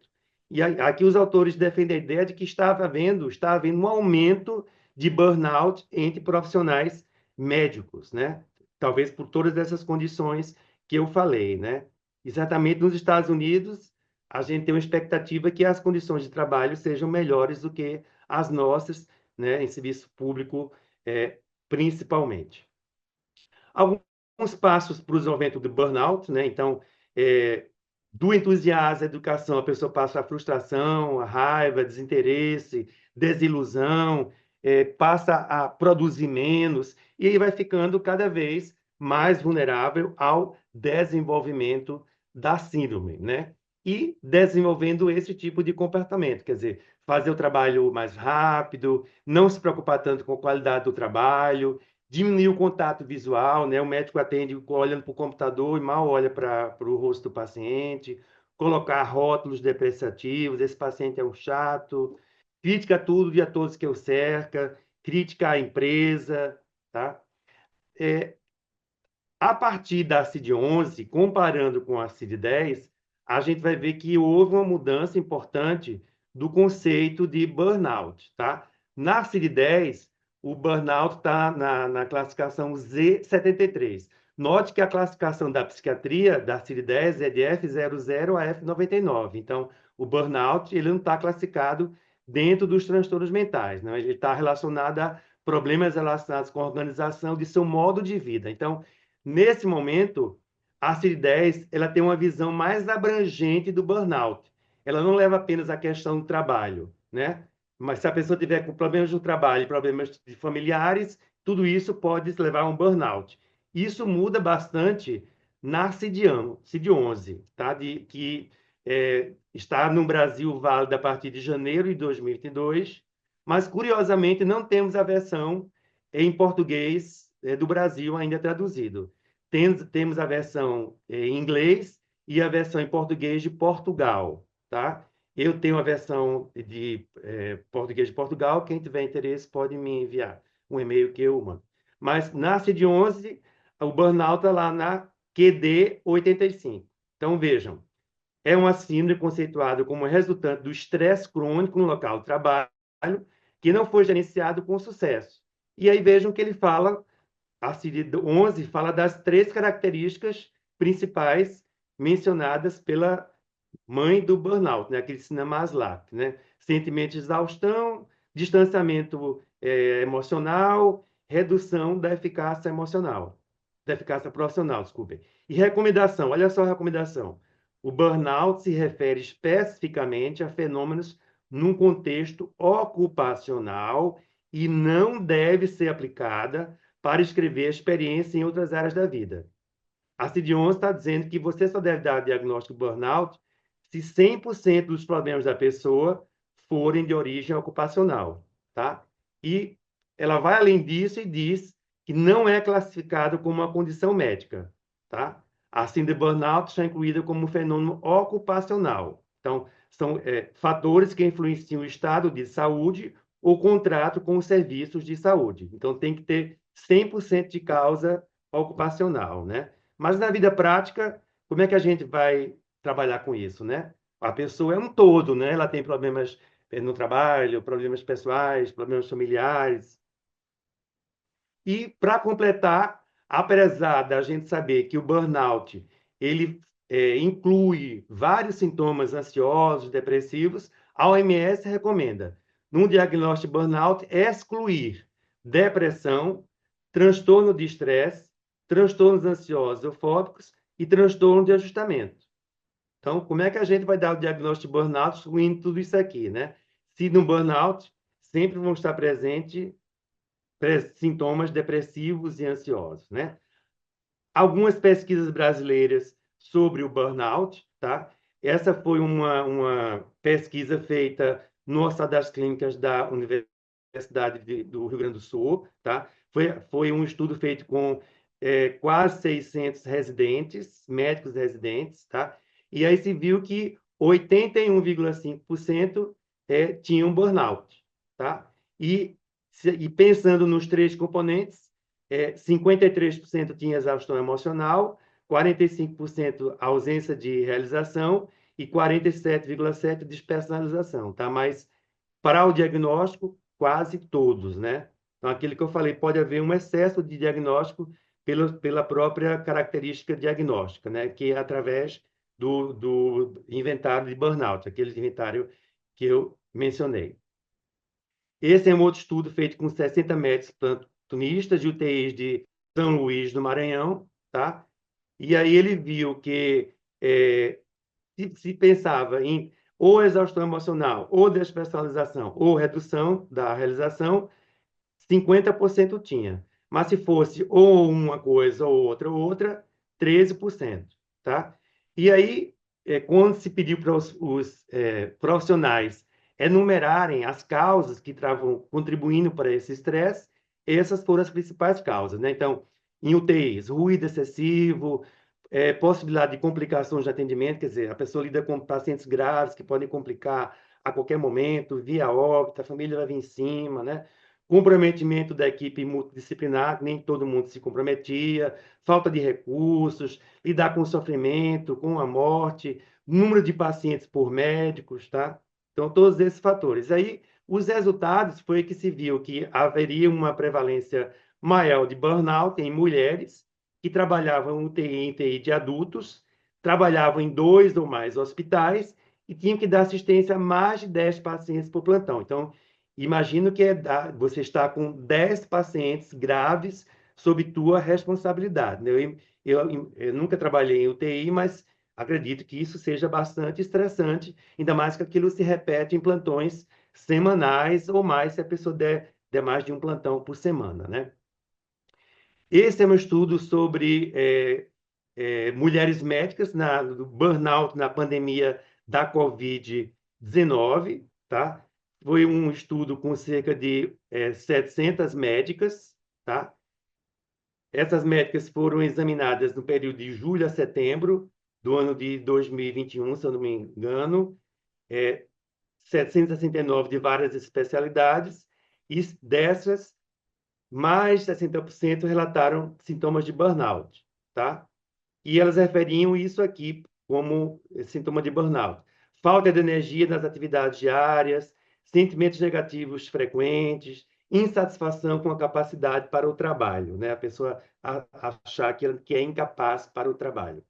E aqui os autores defendem a ideia de que está havendo um aumento de burnout entre profissionais médicos, né? Talvez por todas essas condições que eu falei, né? Exatamente nos Estados Unidos, a gente tem uma expectativa que as condições de trabalho sejam melhores do que as nossas, né, em serviço público, principalmente. Alguns passos para o desenvolvimento do burnout, né? Então, do entusiasmo à educação, a pessoa passa a frustração, a raiva, desinteresse, desilusão, passa a produzir menos, e aí vai ficando cada vez mais vulnerável ao desenvolvimento da síndrome, né? E desenvolvendo esse tipo de comportamento, quer dizer, fazer o trabalho mais rápido, não se preocupar tanto com a qualidade do trabalho, diminuir o contato visual, né? O médico atende olhando para o computador e mal olha para o rosto do paciente, colocar rótulos depreciativos, esse paciente é um chato, crítica a tudo e a todos que o cerca, crítica à empresa, tá? A partir da CID-11, comparando com a CID-10, a gente vai ver que houve uma mudança importante do conceito de burnout, tá? Na CID-10, o burnout está na classificação Z73. Note que a classificação da psiquiatria da CID-10 é de F00 a F99. Então, o burnout ele não está classificado dentro dos transtornos mentais, né? Ele está relacionado a problemas relacionados com a organização de seu modo de vida. Então, nesse momento, a CID-10 ela tem uma visão mais abrangente do burnout. Ela não leva apenas a questão do trabalho, né? Mas se a pessoa tiver com problemas do trabalho, problemas familiares, tudo isso pode levar a um burnout. Isso muda bastante na CID-11, tá? Que está no Brasil válido a partir de janeiro de 2022, mas, curiosamente, não temos a versão em português do Brasil ainda traduzido. Temos a versão em inglês e a versão em português de Portugal, tá? Eu tenho a versão de português de Portugal. Quem tiver interesse pode me enviar um e-mail que eu mando. Mas na CID-11, o burnout está lá na QD 85. Então, vejam, é uma síndrome conceituada como resultante do estresse crônico no local de trabalho que não foi gerenciado com sucesso. E aí vejam que ele fala, a CID-11 fala das 3 características principais mencionadas pela mãe do burnout, né? A Cristina Maslach, né? Sentimento de exaustão, distanciamento emocional, redução da eficácia emocional, da eficácia profissional, desculpem. E recomendação, olha só a recomendação. O burnout se refere especificamente a fenômenos num contexto ocupacional e não deve ser aplicada para escrever experiência em outras áreas da vida. A CID-11 está dizendo que você só deve dar diagnóstico de burnout se 100% dos problemas da pessoa forem de origem ocupacional, tá? E ela vai além disso e diz que não é classificado como uma condição médica, tá? A síndrome de burnout está incluída como um fenômeno ocupacional. Então, são fatores que influenciam o estado de saúde ou contrato com os serviços de saúde. Então, tem que ter 100% de causa ocupacional, né? Mas na vida prática, como é que a gente vai trabalhar com isso, né? A pessoa é um todo, né? Ela tem problemas no trabalho, problemas pessoais, problemas familiares. E para completar, apesar da gente saber que o burnout ele inclui vários sintomas ansiosos, depressivos, a OMS recomenda, num diagnóstico de burnout, excluir depressão, transtorno de estresse, transtornos ansiosos eufóbicos e transtorno de ajustamento. Então, como é que a gente vai dar o diagnóstico de burnout excluindo tudo isso aqui, né? Se no burnout sempre vão estar presentes sintomas depressivos e ansiosos, né? Algumas pesquisas brasileiras sobre o burnout, tá? Essa foi uma pesquisa feita no Hospital das Clínicas da Universidade do Rio Grande do Sul, tá? Foi um estudo feito com quase 600 residentes, médicos residentes, tá? E aí se viu que 81,5% tinham burnout, tá? E pensando nos 3 componentes, 53% tinha exaustão emocional, 45% ausência de realização e 47,7% despersonalização, tá? Mas para o diagnóstico, quase todos, né? Então, aquilo que eu falei, pode haver um excesso de diagnóstico pela própria característica diagnóstica, né? Que é através do inventário de burnout, aquele inventário que eu mencionei. Esse é um outro estudo feito com 60 médicos plantonistas de UTIs de São Luís do Maranhão, tá? E aí ele viu que se pensava em ou exaustão emocional, ou despersonalização, ou redução da realização, 50% tinha. Mas se fosse ou uma coisa ou outra, 13%, tá? E aí, quando se pediu para os profissionais enumerarem as causas que estavam contribuindo para esse estresse, essas foram as principais causas, né? Então, em UTIs, ruído excessivo, possibilidade de complicações de atendimento, quer dizer, a pessoa lida com pacientes graves que podem complicar a qualquer momento, via óbito, a família vai vir em cima, né? Comprometimento da equipe multidisciplinar, nem todo mundo se comprometia, falta de recursos, lidar com o sofrimento, com a morte, número de pacientes por médicos, tá? Então, todos esses fatores. Aí, os resultados foi que se viu que haveria uma prevalência maior de burnout em mulheres que trabalhavam em TI de adultos, trabalhavam em 2 ou mais hospitais e tinham que dar assistência a mais de 10 pacientes por plantão. Então, Imagino que você está com 10 pacientes graves sob tua responsabilidade, né? Eu nunca trabalhei em UTI, mas acredito que isso seja bastante estressante, ainda mais que aquilo se repete em plantões semanais ou mais, se a pessoa der mais de um plantão por semana, né? Esse é um estudo sobre mulheres médicas do burnout na pandemia da Covid-19, tá? Foi um estudo com cerca de 700 médicas, tá? Essas médicas foram examinadas no período de julho a setembro do ano de 2021, se eu não me engano, é, 769 de várias especialidades, e dessas, mais de 60% relataram sintomas de burnout, tá? E elas referiam isso aqui como sintoma de burnout. Falta de energia nas atividades diárias, sentimentos negativos frequentes, insatisfação com a capacidade para o trabalho, né? A pessoa achar que é incapaz para o trabalho.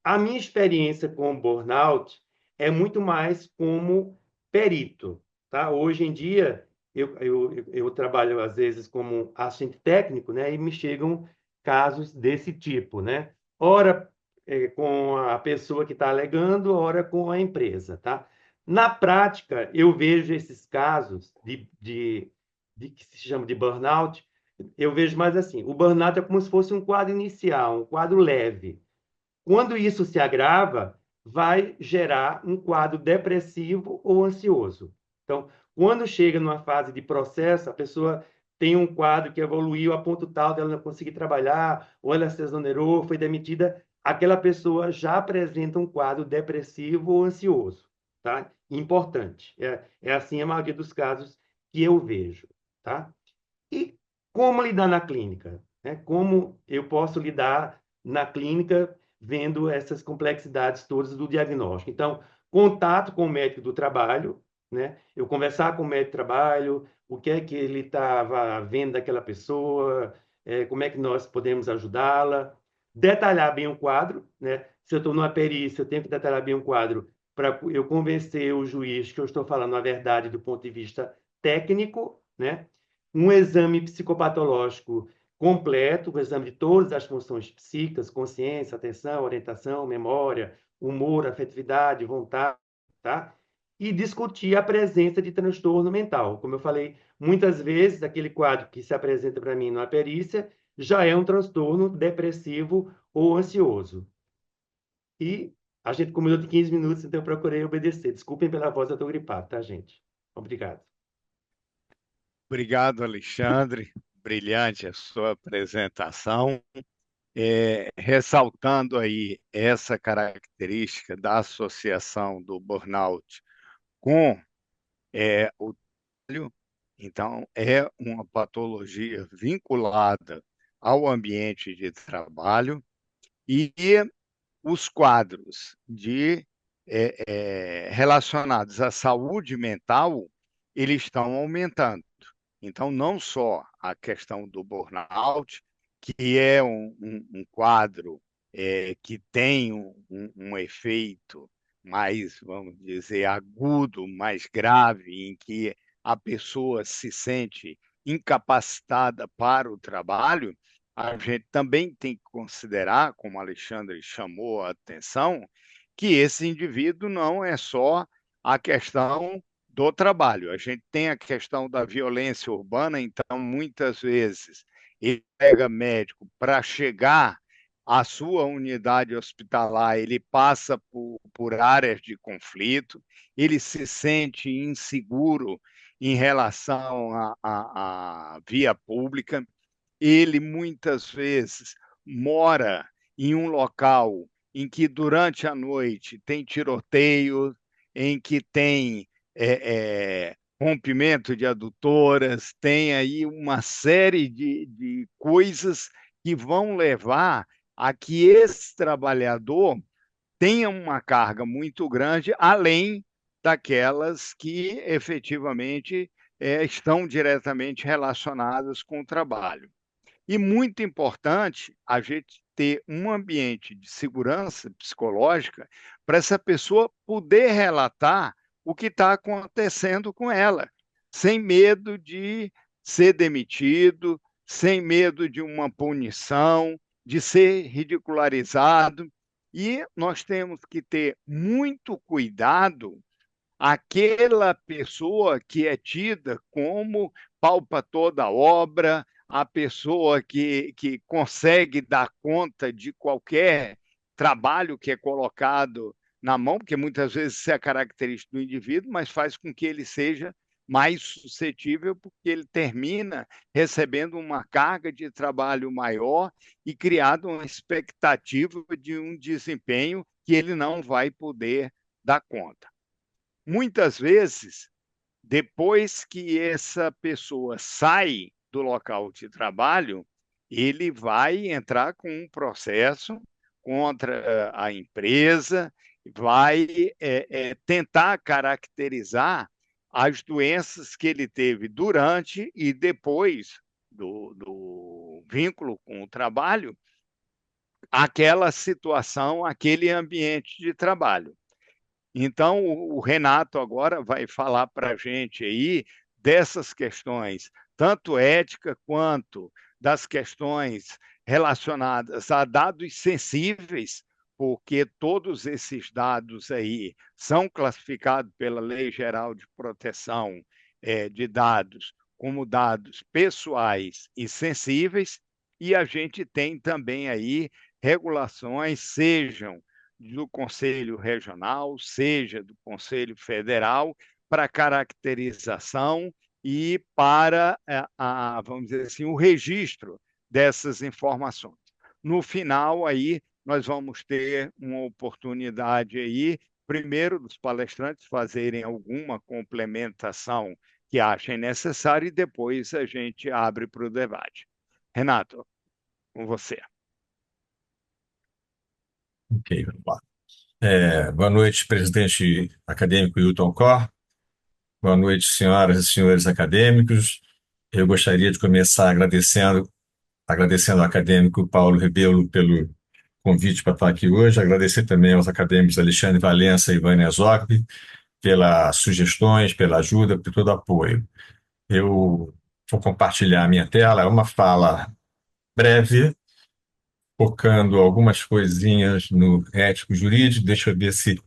A minha experiência com burnout é muito mais como perito, tá? Hoje em dia, eu trabalho, às vezes, como assistente técnico, né? E me chegam casos desse tipo, né? Ora, com a pessoa que está alegando, ora com a empresa, tá? Na prática, eu vejo esses casos de que se chama de burnout, eu vejo mais assim, o burnout é como se fosse um quadro inicial, um quadro leve. Quando isso se agrava, vai gerar um quadro depressivo ou ansioso. Então, quando chega numa fase de processo, a pessoa tem um quadro que evoluiu a ponto tal de ela não conseguir trabalhar, ou ela se exonerou, foi demitida, aquela pessoa já apresenta um quadro depressivo ou ansioso, tá? Importante. É assim a maioria dos casos que eu vejo, tá? E como lidar na clínica, né? Como eu posso lidar na clínica vendo essas complexidades todas do diagnóstico? Então, contato com o médico do trabalho, né? Eu conversar com o médico do trabalho, o que é que ele estava vendo daquela pessoa, como é que nós podemos ajudá-la, detalhar bem o quadro, né? Se eu estou numa perícia, eu tenho que detalhar bem o quadro para eu convencer o juiz que eu estou falando a verdade do ponto de vista técnico, né? Um exame psicopatológico completo, o exame de todas as funções psíquicas, consciência, atenção, orientação, memória, humor, afetividade, vontade, tá? E discutir a presença de transtorno mental. Como eu falei, muitas vezes aquele quadro que se apresenta para mim na perícia já é um transtorno depressivo ou ansioso. E a gente combinou de 15 minutos, então eu procurei obedecer. Desculpem pela voz, eu estou gripado, tá, gente? Obrigado. Obrigado, Alexandre. Brilhante a sua apresentação. Ressaltando aí essa característica da associação do burnout com o trabalho, então é uma patologia vinculada ao ambiente de trabalho e os quadros relacionados à saúde mental, eles estão aumentando. Então, não só a questão do burnout, que é um quadro que tem um efeito mais, vamos dizer, agudo, mais grave, em que a pessoa se sente incapacitada para o trabalho, a gente também tem que considerar, como o Alexandre chamou a atenção, que esse indivíduo não é só a questão do trabalho. A gente tem a questão da violência urbana, então, muitas vezes, ele pega médico para chegar à sua unidade hospitalar, ele passa por áreas de conflito, ele se sente inseguro em relação à via pública, ele muitas vezes mora em um local em que durante a noite tem tiroteio, em que tem rompimento de adutoras, tem aí uma série de coisas que vão levar a que esse trabalhador tenha uma carga muito grande, além daquelas que efetivamente estão diretamente relacionadas com o trabalho. E muito importante a gente ter um ambiente de segurança psicológica para essa pessoa poder relatar o que está acontecendo com ela, sem medo de ser demitido, sem medo de uma punição, de ser ridicularizado. E nós temos que ter muito cuidado aquela pessoa que é tida como palpa toda a obra, a pessoa que consegue dar conta de qualquer trabalho que é colocado na mão, porque muitas vezes isso é a característica do indivíduo, mas faz com que ele seja mais suscetível, porque ele termina recebendo uma carga de trabalho maior e criado uma expectativa de um desempenho que ele não vai poder dar conta. Muitas vezes, depois que essa pessoa sai do local de trabalho, ele vai entrar com um processo contra a empresa, vai tentar caracterizar as doenças que ele teve durante e depois do vínculo com o trabalho, aquela situação, aquele ambiente de trabalho. Então, o Renato agora vai falar para a gente aí dessas questões, tanto ética quanto das questões relacionadas a dados sensíveis, porque todos esses dados aí são classificados pela Lei Geral de Proteção de Dados como dados pessoais e sensíveis, e a gente tem também aí regulações, sejam do Conselho Regional, seja do Conselho Federal, para caracterização e para, vamos dizer assim, o registro dessas informações. No final, aí, nós vamos ter uma oportunidade aí, primeiro, dos palestrantes fazerem alguma complementação que achem necessária e depois a gente abre para o debate. Renato, com você. Ok, vamos lá. Boa noite, presidente acadêmico Hilton Cor. Boa noite, senhoras e senhores acadêmicos. Eu gostaria de começar agradecendo ao acadêmico Paulo Rebelo pelo convite para estar aqui hoje, agradecer também aos acadêmicos Alexandre Valença e Vânia Zocchi pelas sugestões, pela ajuda, por todo o apoio. Eu vou compartilhar a minha tela, é uma fala breve, focando algumas coisinhas no ético jurídico. Deixa eu ver se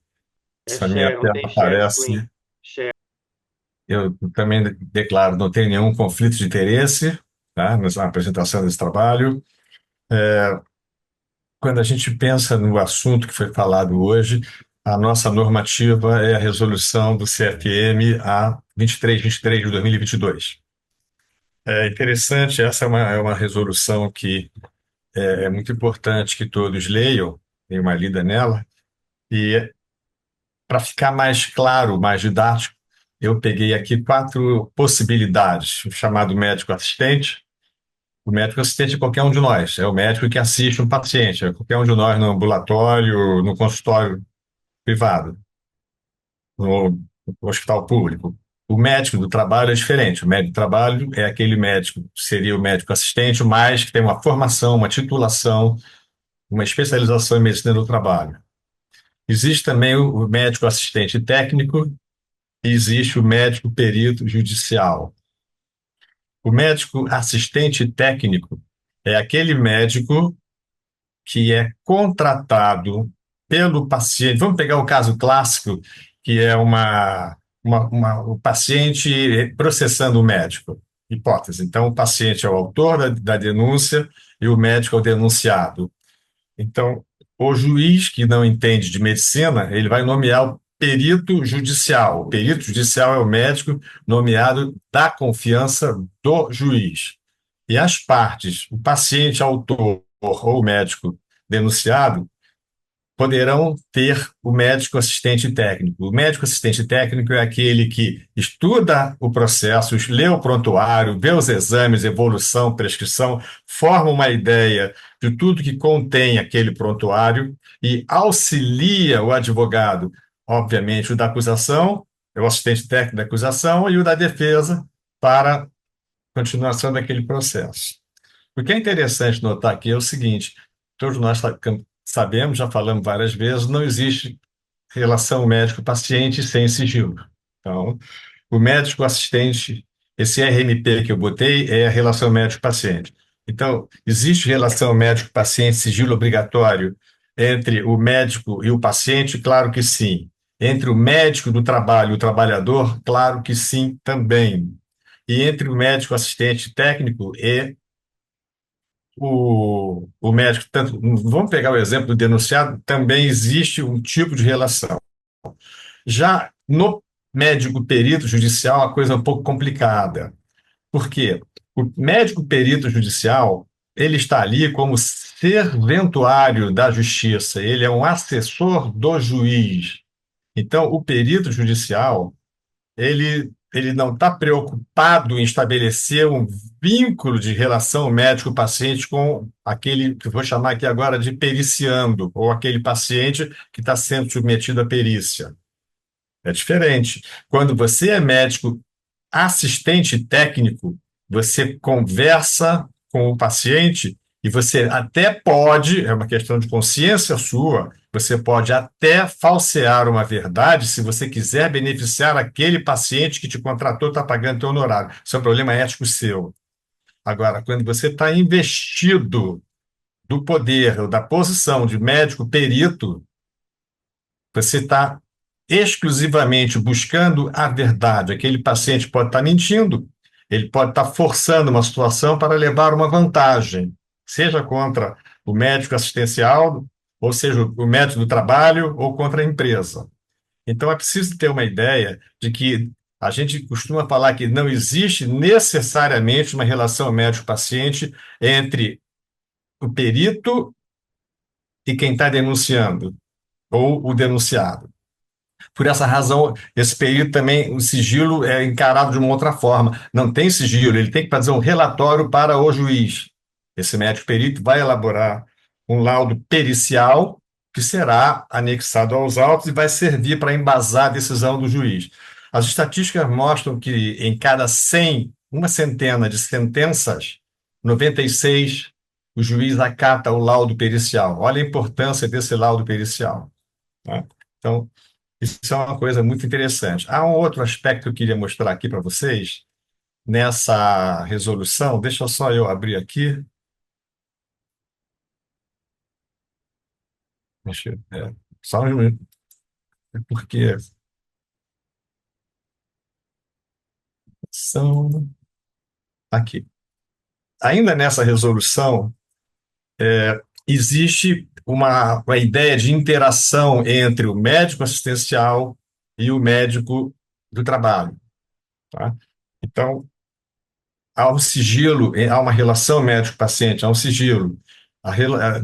a minha Share, não tela tem share screen. aparece. Share. Eu também declaro, não tenho nenhum conflito de interesse, tá, na apresentação desse trabalho. Quando a gente pensa no assunto que foi falado hoje, a nossa normativa é a resolução do CFM A 2323 de 2022. É interessante, essa é uma resolução que é muito importante que todos leiam, deem uma lida nela, e para ficar mais claro, mais didático, eu peguei aqui 4 possibilidades: o chamado médico assistente. O médico assistente é qualquer um de nós, é o médico que assiste um paciente, é qualquer um de nós no ambulatório, no consultório privado, no hospital público. O médico do trabalho é diferente. O médico do trabalho é aquele médico, seria o médico assistente, mas que tem uma formação, uma titulação, uma especialização em medicina do trabalho. Existe também o médico assistente técnico e existe o médico perito judicial. O médico assistente técnico é aquele médico que é contratado pelo paciente. Vamos pegar o caso clássico, que é o paciente processando o médico. Hipótese. Então, o paciente é o autor da denúncia e o médico é o denunciado. Então, o juiz que não entende de medicina, ele vai nomear o perito judicial. O perito judicial é o médico nomeado da confiança do juiz. E as partes, o paciente autor ou o médico denunciado, poderão ter o médico assistente técnico. O médico assistente técnico é aquele que estuda o processo, lê o prontuário, vê os exames, evolução, prescrição, forma uma ideia de tudo que contém aquele prontuário e auxilia o advogado, obviamente, o da acusação, é o assistente técnico da acusação, e o da defesa para a continuação daquele processo. O que é interessante notar aqui é o seguinte: todos nós sabemos, já falamos várias vezes, não existe relação médico-paciente sem sigilo. Então, o médico assistente, esse RMP que eu botei é a relação médico-paciente. Então, existe relação médico-paciente, sigilo obrigatório entre o médico e o paciente? Claro que sim. Entre o médico do trabalho e o trabalhador? Claro que sim também. E entre o médico assistente técnico e o médico, tanto, vamos pegar o exemplo do denunciado, também existe um tipo de relação. Já no médico perito judicial, a coisa é um pouco complicada. Por quê? O médico perito judicial, ele está ali como serventuário da justiça, ele é um assessor do juiz. Então, o perito judicial, ele não está preocupado em estabelecer um vínculo de relação médico-paciente com aquele que eu vou chamar aqui agora de periciando, ou aquele paciente que está sendo submetido à perícia. É diferente. Quando você é médico assistente técnico, você conversa com o paciente e você até pode, é uma questão de consciência sua, você pode até falsear uma verdade se você quiser beneficiar aquele paciente que te contratou, está pagando teu honorário. Isso é um problema ético seu. Agora, quando você está investido do poder ou da posição de médico perito, você está exclusivamente buscando a verdade. Aquele paciente pode estar mentindo, ele pode estar forçando uma situação para levar uma vantagem, seja contra o médico assistencial, ou seja, o médico do trabalho, ou contra a empresa. Então, é preciso ter uma ideia de que a gente costuma falar que não existe necessariamente uma relação médico-paciente entre o perito e quem está denunciando, ou o denunciado. Por essa razão, esse período também, o sigilo é encarado de uma outra forma. Não tem sigilo, ele tem que fazer um relatório para o juiz. Esse médico perito vai elaborar um laudo pericial que será anexado aos autos e vai servir para embasar a decisão do juiz. As estatísticas mostram que em cada 100, uma centena de sentenças, 96, o juiz acata o laudo pericial. Olha a importância desse laudo pericial. Tá? Então, isso é uma coisa muito interessante. Há um outro aspecto que eu queria mostrar aqui para vocês, nessa resolução. Deixa só eu abrir aqui. Só um minuto, porque são aqui. Ainda nessa resolução, existe uma ideia de interação entre o médico assistencial e o médico do trabalho. Tá? Então, há um sigilo, há uma relação médico-paciente, há um sigilo.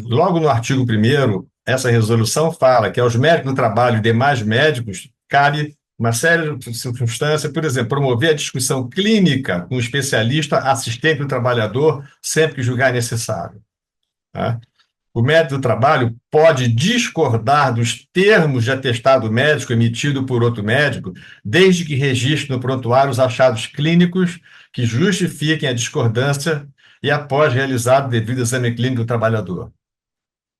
Logo no artigo 1º, essa resolução fala que aos médicos do trabalho e demais médicos cabe uma série de circunstâncias, por exemplo, promover a discussão clínica com o especialista assistente do trabalhador sempre que julgar necessário. Tá? O médico do trabalho pode discordar dos termos de atestado médico emitido por outro médico, desde que registre no prontuário os achados clínicos que justifiquem a discordância e após realizado o devido exame clínico do trabalhador.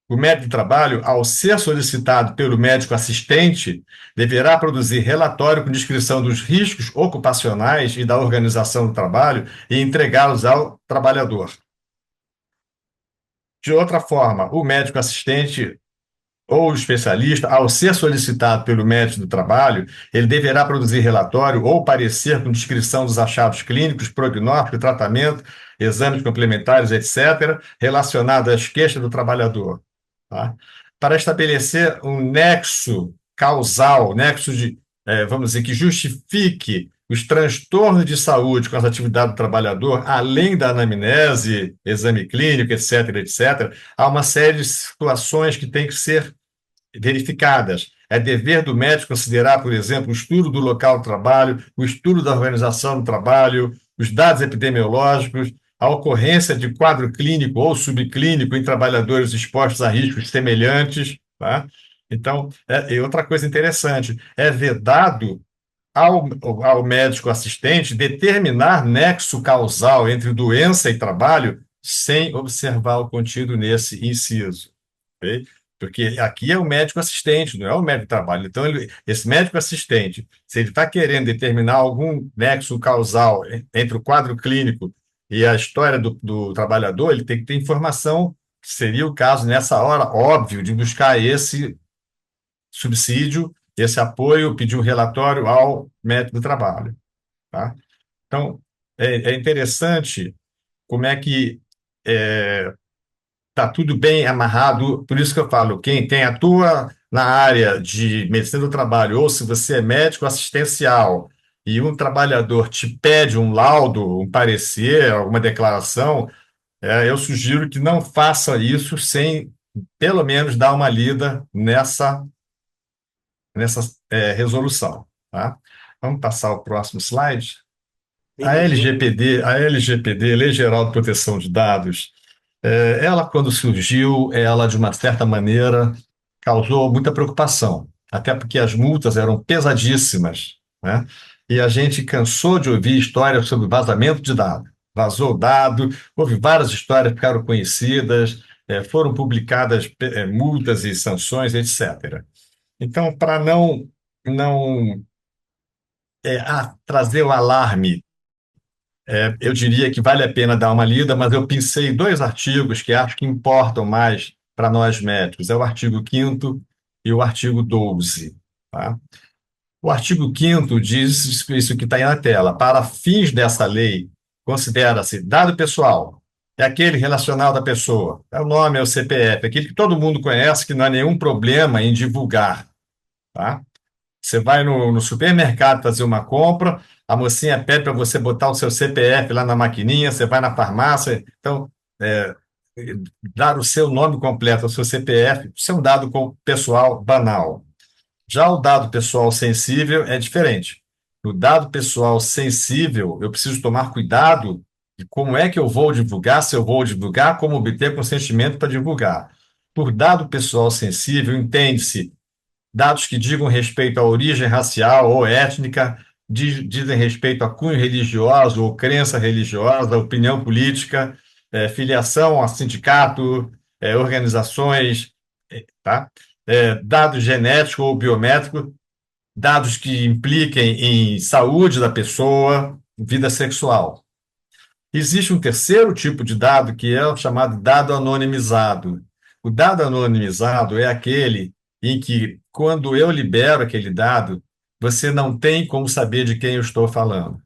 O médico do trabalho, ao ser solicitado pelo médico assistente, deverá produzir relatório com descrição dos riscos ocupacionais e da organização do trabalho e entregá-los ao trabalhador. De outra forma, o médico assistente ou o especialista, ao ser solicitado pelo médico do trabalho, ele deverá produzir relatório ou parecer com descrição dos achados clínicos, prognóstico, tratamento, exames complementares, etc., relacionados às queixas do trabalhador. Tá? Para estabelecer um nexo causal, nexo de, vamos dizer, que justifique os transtornos de saúde com as atividades do trabalhador, além da anamnese, exame clínico, etc., etc., há uma série de situações que têm que ser verificadas. É dever do médico considerar, por exemplo, o estudo do local do trabalho, o estudo da organização do trabalho, os dados epidemiológicos, a ocorrência de quadro clínico ou subclínico em trabalhadores expostos a riscos semelhantes. Tá? Então, e outra coisa interessante, é vedado ao médico assistente determinar nexo causal entre doença e trabalho sem observar o contido nesse inciso. Okay? Porque aqui é o médico assistente, não é o médico de trabalho. Então, esse médico assistente, se ele está querendo determinar algum nexo causal entre o quadro clínico e a história do trabalhador, ele tem que ter informação, que seria o caso nessa hora, óbvio, de buscar esse subsídio, esse apoio, pedir um relatório ao médico do trabalho. Tá? Então, é interessante como é que está tudo bem amarrado. Por isso que eu falo, quem atua na área de medicina do trabalho, ou se você é médico assistencial e um trabalhador te pede um laudo, um parecer, alguma declaração, eu sugiro que não faça isso sem, pelo menos, dar uma lida nessa resolução. Tá? Vamos passar o próximo slide. A LGPD, Lei Geral de Proteção de Dados, ela, quando surgiu, ela, de uma certa maneira, causou muita preocupação, até porque as multas eram pesadíssimas, né? E a gente cansou de ouvir histórias sobre vazamento de dado. Vazou dado, houve várias histórias que ficaram conhecidas, foram publicadas multas e sanções, etc. Então, para não trazer o alarme, eu diria que vale a pena dar uma lida, mas eu pensei dois artigos que acho que importam mais para nós médicos. É o artigo 5º e o artigo 12. Tá? O artigo 5º diz isso que está aí na tela. Para fins dessa lei, considera-se dado pessoal, é aquele relacional da pessoa, é o nome, é o CPF, aquele que todo mundo conhece, que não há nenhum problema em divulgar. Tá? Você vai no supermercado fazer uma compra, a mocinha pede para você botar o seu CPF lá na maquininha, você vai na farmácia, então, é, dar o seu nome completo, o seu CPF, isso é um dado pessoal banal. Já o dado pessoal sensível é diferente. No dado pessoal sensível, eu preciso tomar cuidado de como é que eu vou divulgar, se eu vou divulgar, como obter consentimento para divulgar. Por dado pessoal sensível, entende-se dados que digam respeito à origem racial ou étnica, dizem respeito a cunho religioso ou crença religiosa, opinião política, filiação a sindicato, organizações, tá? Dados genéticos ou biométricos, dados que impliquem em saúde da pessoa, vida sexual. Existe um terceiro tipo de dado que é o chamado dado anonimizado. O dado anonimizado é aquele em que, quando eu libero aquele dado, você não tem como saber de quem eu estou falando.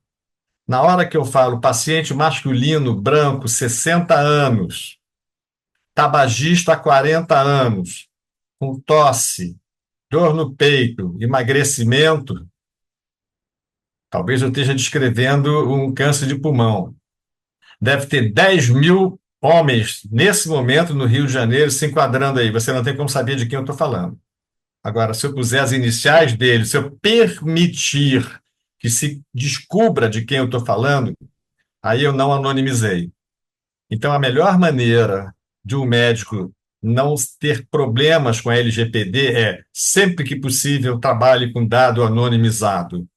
Na hora que eu falo paciente masculino, branco, 60 anos, tabagista há 40 anos, com tosse, dor no peito, emagrecimento, talvez eu esteja descrevendo um câncer de pulmão. Deve ter 10.000 homens, nesse momento, no Rio de Janeiro, se enquadrando aí. Você não tem como saber de quem eu estou falando. Agora, se eu puser as iniciais dele, se eu permitir que se descubra de quem eu estou falando, aí eu não anonimizei. Então, a melhor maneira de um médico não ter problemas com a LGPD é, sempre que possível, trabalhe com dado anonimizado.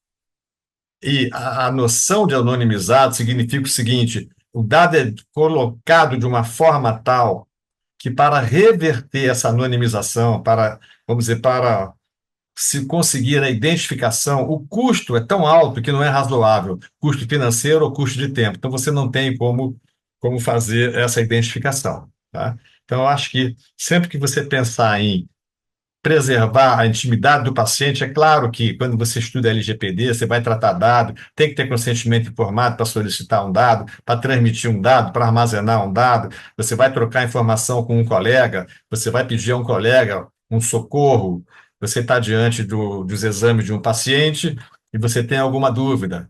E a noção de anonimizado significa o seguinte: o dado é colocado de uma forma tal que, para reverter essa anonimização, vamos dizer, para se conseguir a identificação, o custo é tão alto que não é razoável, custo financeiro ou custo de tempo. Então, você não tem como fazer essa identificação. Tá? Então, eu acho que sempre que você pensar em preservar a intimidade do paciente, é claro que quando você estuda LGPD, você vai tratar dado, tem que ter consentimento informado para solicitar um dado, para transmitir um dado, para armazenar um dado, você vai trocar informação com um colega, você vai pedir a um colega um socorro, você está diante dos exames de um paciente e você tem alguma dúvida.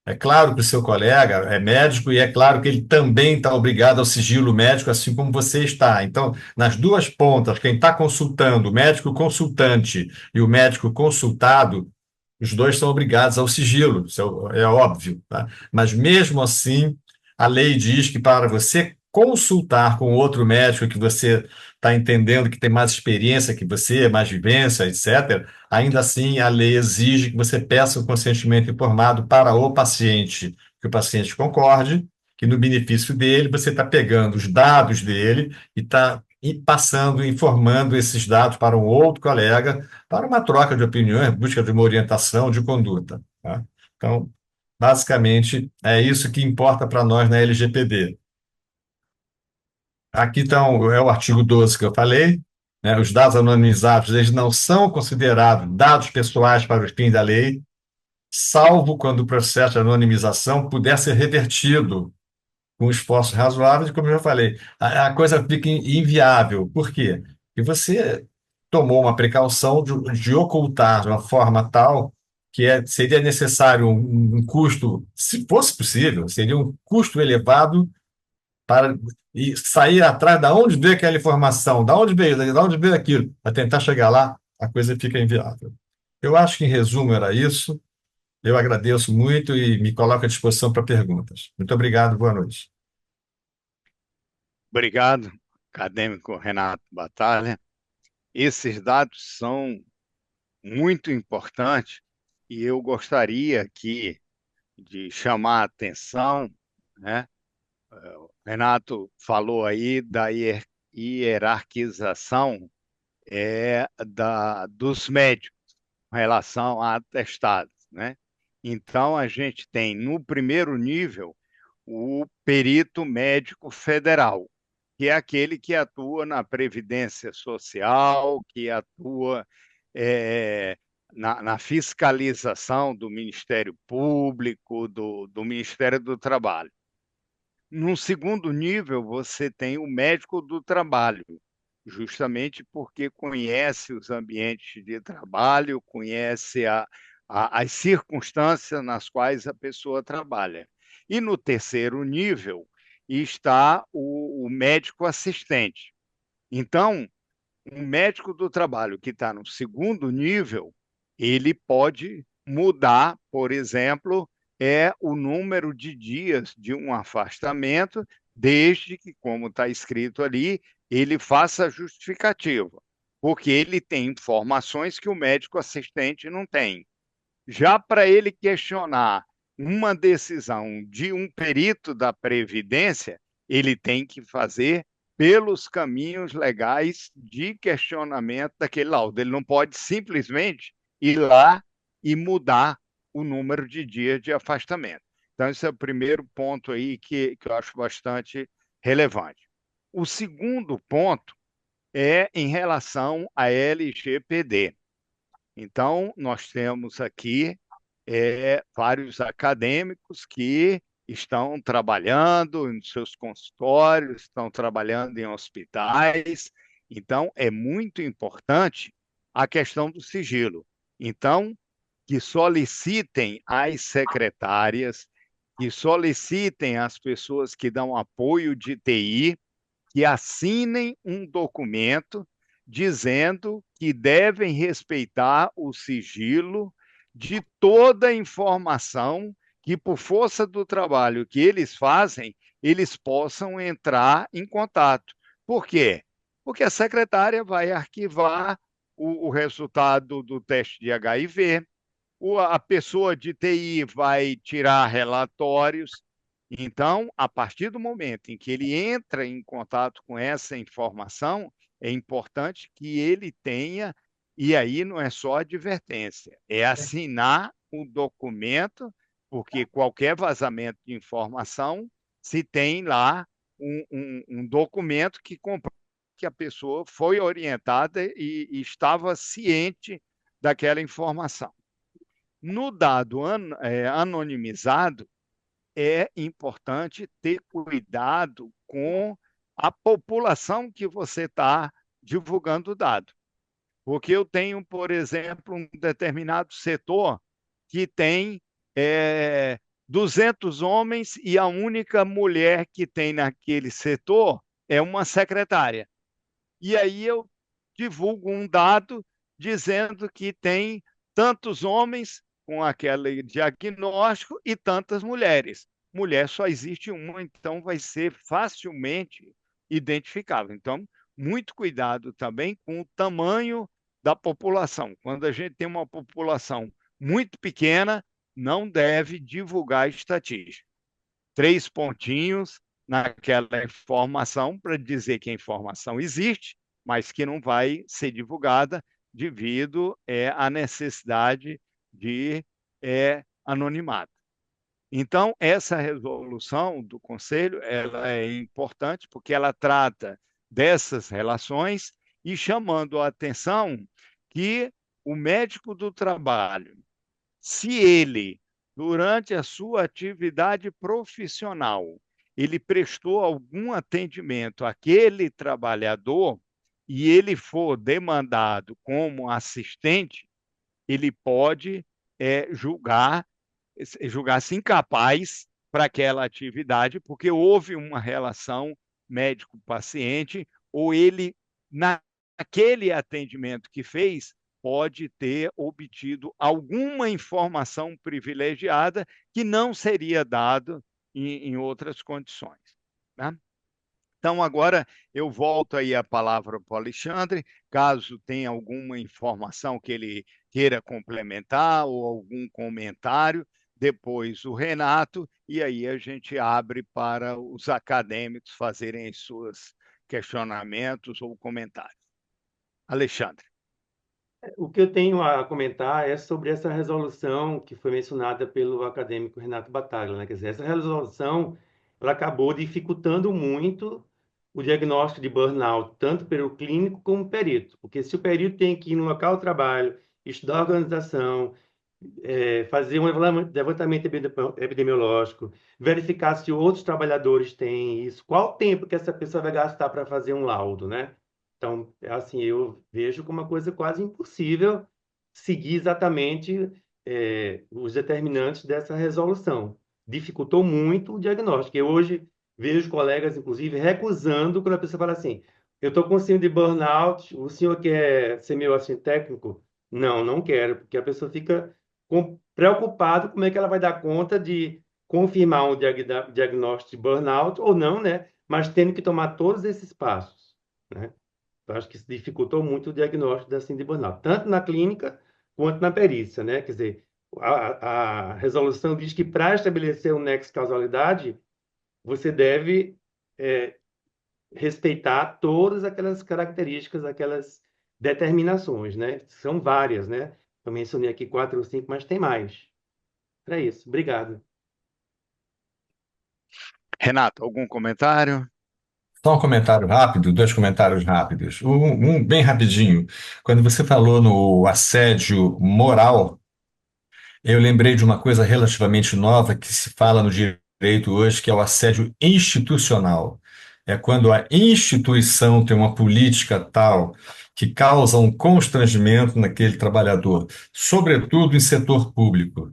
É claro que o seu colega é médico e é claro que ele também está obrigado ao sigilo médico, assim como você está. Então, nas duas pontas, quem está consultando, o médico consultante e o médico consultado, os dois são obrigados ao sigilo, isso é óbvio. Tá? Mas, mesmo assim, a lei diz que para você consultar com outro médico que você está entendendo que tem mais experiência que você, mais vivência, etc., ainda assim a lei exige que você peça o consentimento informado para o paciente, que o paciente concorde, que no benefício dele você está pegando os dados dele e está e passando, informando esses dados para um outro colega, para uma troca de opiniões, busca de uma orientação de conduta. Tá? Então, basicamente, é isso que importa para nós na LGPD. Aqui então, é o artigo 12 que eu falei, né? Os dados anonimizados, eles não são considerados dados pessoais para os fins da lei, salvo quando o processo de anonimização puder ser revertido com esforços razoáveis, e como eu já falei, a coisa fica inviável. Por quê? Porque você tomou uma precaução de ocultar de uma forma tal que seria necessário um custo, se fosse possível, seria um custo elevado para sair atrás da onde veio aquela informação, da onde veio, da onde veio aquilo, para tentar chegar lá, a coisa fica inviável. Eu acho que, em resumo, era isso. Eu agradeço muito e me coloco à disposição para perguntas. Muito obrigado, boa noite. Obrigado, acadêmico Renato Batalha. Esses dados são muito importantes e eu gostaria aqui de chamar a atenção, né? O Renato falou aí da hierarquização dos médicos em relação a atestados, né? Então, a gente tem no primeiro nível o perito médico federal, que é aquele que atua na Previdência Social, que atua é, na fiscalização do Ministério Público, do Ministério do Trabalho. Num segundo nível, você tem o médico do trabalho, justamente porque conhece os ambientes de trabalho, conhece as circunstâncias nas quais a pessoa trabalha. E no terceiro nível está o médico assistente. Então, um médico do trabalho que está no segundo nível, ele pode mudar, por exemplo, o número de dias de um afastamento, desde que, como está escrito ali, ele faça justificativa, porque ele tem informações que o médico assistente não tem. Já para ele questionar uma decisão de um perito da Previdência, ele tem que fazer pelos caminhos legais de questionamento daquele laudo. Ele não pode simplesmente ir lá e mudar o número de dias de afastamento. Então, esse é o primeiro ponto aí que eu acho bastante relevante. O segundo ponto é em relação à LGPD. Então, nós temos aqui vários acadêmicos que estão trabalhando em seus consultórios, estão trabalhando em hospitais. Então, é muito importante a questão do sigilo. Então, que solicitem às secretárias, que solicitem às pessoas que dão apoio de TI, que assinem um documento dizendo que devem respeitar o sigilo de toda a informação que, por força do trabalho que eles fazem, eles possam entrar em contato. Por quê? Porque a secretária vai arquivar o resultado do teste de HIV, a pessoa de TI vai tirar relatórios. Então, a partir do momento em que ele entra em contato com essa informação, é importante que ele tenha, e aí não é só advertência, é assinar o documento, porque qualquer vazamento de informação, se tem lá um documento que comprova que a pessoa foi orientada e estava ciente daquela informação. No dado anonimizado, é importante ter cuidado com a população que você está divulgando o dado. Porque eu tenho, por exemplo, um determinado setor que tem 200 homens e a única mulher que tem naquele setor é uma secretária. E aí eu divulgo um dado dizendo que tem tantos homens com aquele diagnóstico e tantas mulheres. Mulher só existe uma, então vai ser facilmente identificável. Então, muito cuidado também com o tamanho da população. Quando a gente tem uma população muito pequena, não deve divulgar estatística. 3 pontinhos naquela informação para dizer que a informação existe, mas que não vai ser divulgada devido à necessidade de anonimato. Então, essa resolução do Conselho ela é importante porque ela trata dessas relações e chamando a atenção que o médico do trabalho, se ele, durante a sua atividade profissional, ele prestou algum atendimento àquele trabalhador e ele for demandado como assistente, ele pode julgar-se incapaz para aquela atividade, porque houve uma relação médico-paciente, ou ele, naquele atendimento que fez, pode ter obtido alguma informação privilegiada que não seria dado em outras condições. Né? Então, agora eu volto aí a palavra para o Alexandre, caso tenha alguma informação que ele queira complementar ou algum comentário, depois o Renato, e aí a gente abre para os acadêmicos fazerem seus questionamentos ou comentários. Alexandre. O que eu tenho a comentar é sobre essa resolução que foi mencionada pelo acadêmico Renato Battaglia, né? Quer dizer, essa resolução ela acabou dificultando muito o diagnóstico de burnout, tanto pelo clínico como perito, porque se o perito tem que ir no local de trabalho, estudar a organização, fazer um levantamento epidemiológico, verificar se outros trabalhadores têm isso, qual o tempo que essa pessoa vai gastar para fazer um laudo, né? Então, assim, eu vejo como uma coisa quase impossível seguir exatamente os determinantes dessa resolução. Dificultou muito o diagnóstico. Eu hoje vejo colegas, inclusive, recusando quando a pessoa fala assim, eu estou com síndrome de burnout, o senhor quer ser meu assistente técnico? Não, não quero, porque a pessoa fica preocupado como é que ela vai dar conta de confirmar um diagnóstico de burnout ou não, né? Mas tendo que tomar todos esses passos, né? Eu acho que isso dificultou muito o diagnóstico da síndrome de burnout, tanto na clínica quanto na perícia, né? Quer dizer, a resolução diz que para estabelecer um nexo de causalidade, você deve respeitar todas aquelas características, aquelas determinações, né? São várias, né? Eu mencionei aqui 4 ou 5, mas tem mais. É isso. Obrigado. Renato, algum comentário? Só um comentário rápido, dois comentários rápidos. Um bem rapidinho. Quando você falou no assédio moral, eu lembrei de uma coisa relativamente nova que se fala no direito hoje, que é o assédio institucional. É quando a instituição tem uma política tal que causa um constrangimento naquele trabalhador, sobretudo em setor público,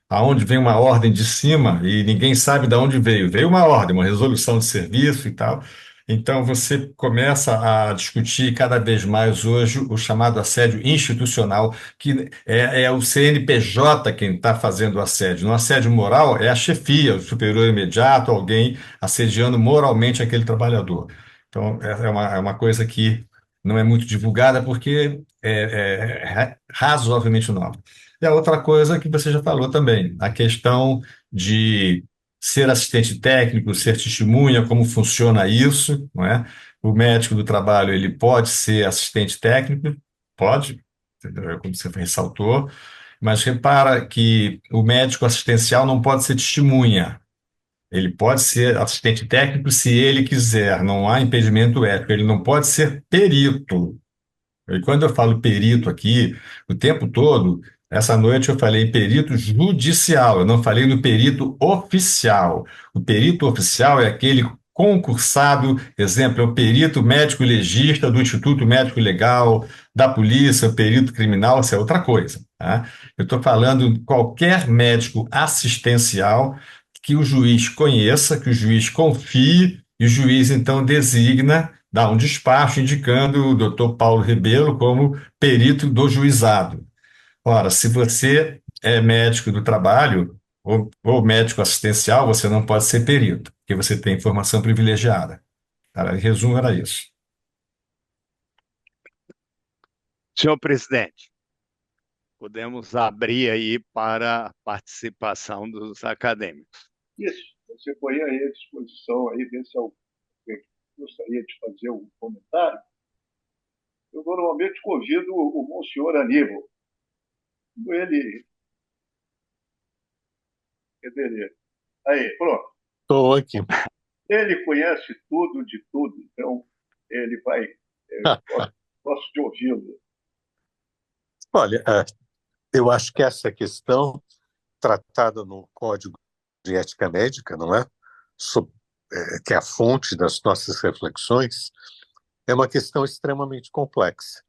aonde vem uma ordem de cima e ninguém sabe de onde veio. Veio uma ordem, uma resolução de serviço e tal. Então você começa a discutir cada vez mais hoje o chamado assédio institucional, que é o CNPJ quem está fazendo o assédio. No assédio moral é a chefia, o superior imediato, alguém assediando moralmente aquele trabalhador. Então é uma coisa que não é muito divulgada porque é razoavelmente nova. E a outra coisa que você já falou também, a questão de ser assistente técnico, ser testemunha, como funciona isso, não é? O médico do trabalho, ele pode ser assistente técnico, pode, entendeu? Como você ressaltou, mas repara que o médico assistencial não pode ser testemunha. Ele pode ser assistente técnico se ele quiser, não há impedimento ético. Ele não pode ser perito. E quando eu falo perito aqui, o tempo todo, essa noite eu falei perito judicial, eu não falei no perito oficial. O perito oficial é aquele concursado, exemplo, é o perito médico legista do Instituto Médico Legal, da polícia, o perito criminal, isso é outra coisa, tá? Eu estou falando de qualquer médico assistencial que o juiz conheça, que o juiz confie, e o juiz então designa dá um despacho indicando o doutor Paulo Rebelo como perito do juizado. Ora, se você é médico do trabalho ou médico assistencial, você não pode ser perito, porque você tem informação privilegiada. Cara, em resumo, era isso. Senhor presidente, podemos abrir aí para a participação dos acadêmicos. Isso. Você põe aí à disposição, aí, ver se alguém gostaria de fazer um comentário. Eu normalmente convido o Monsenhor Aníbal. Ele deveria. Aí, pronto. Estou aqui. Ele conhece tudo de tudo, então ele vai. Eu gosto de ouvi-lo. Olha, eu acho que essa questão tratada no Código de Ética Médica, não é? Que é a fonte das nossas reflexões, é uma questão extremamente complexa.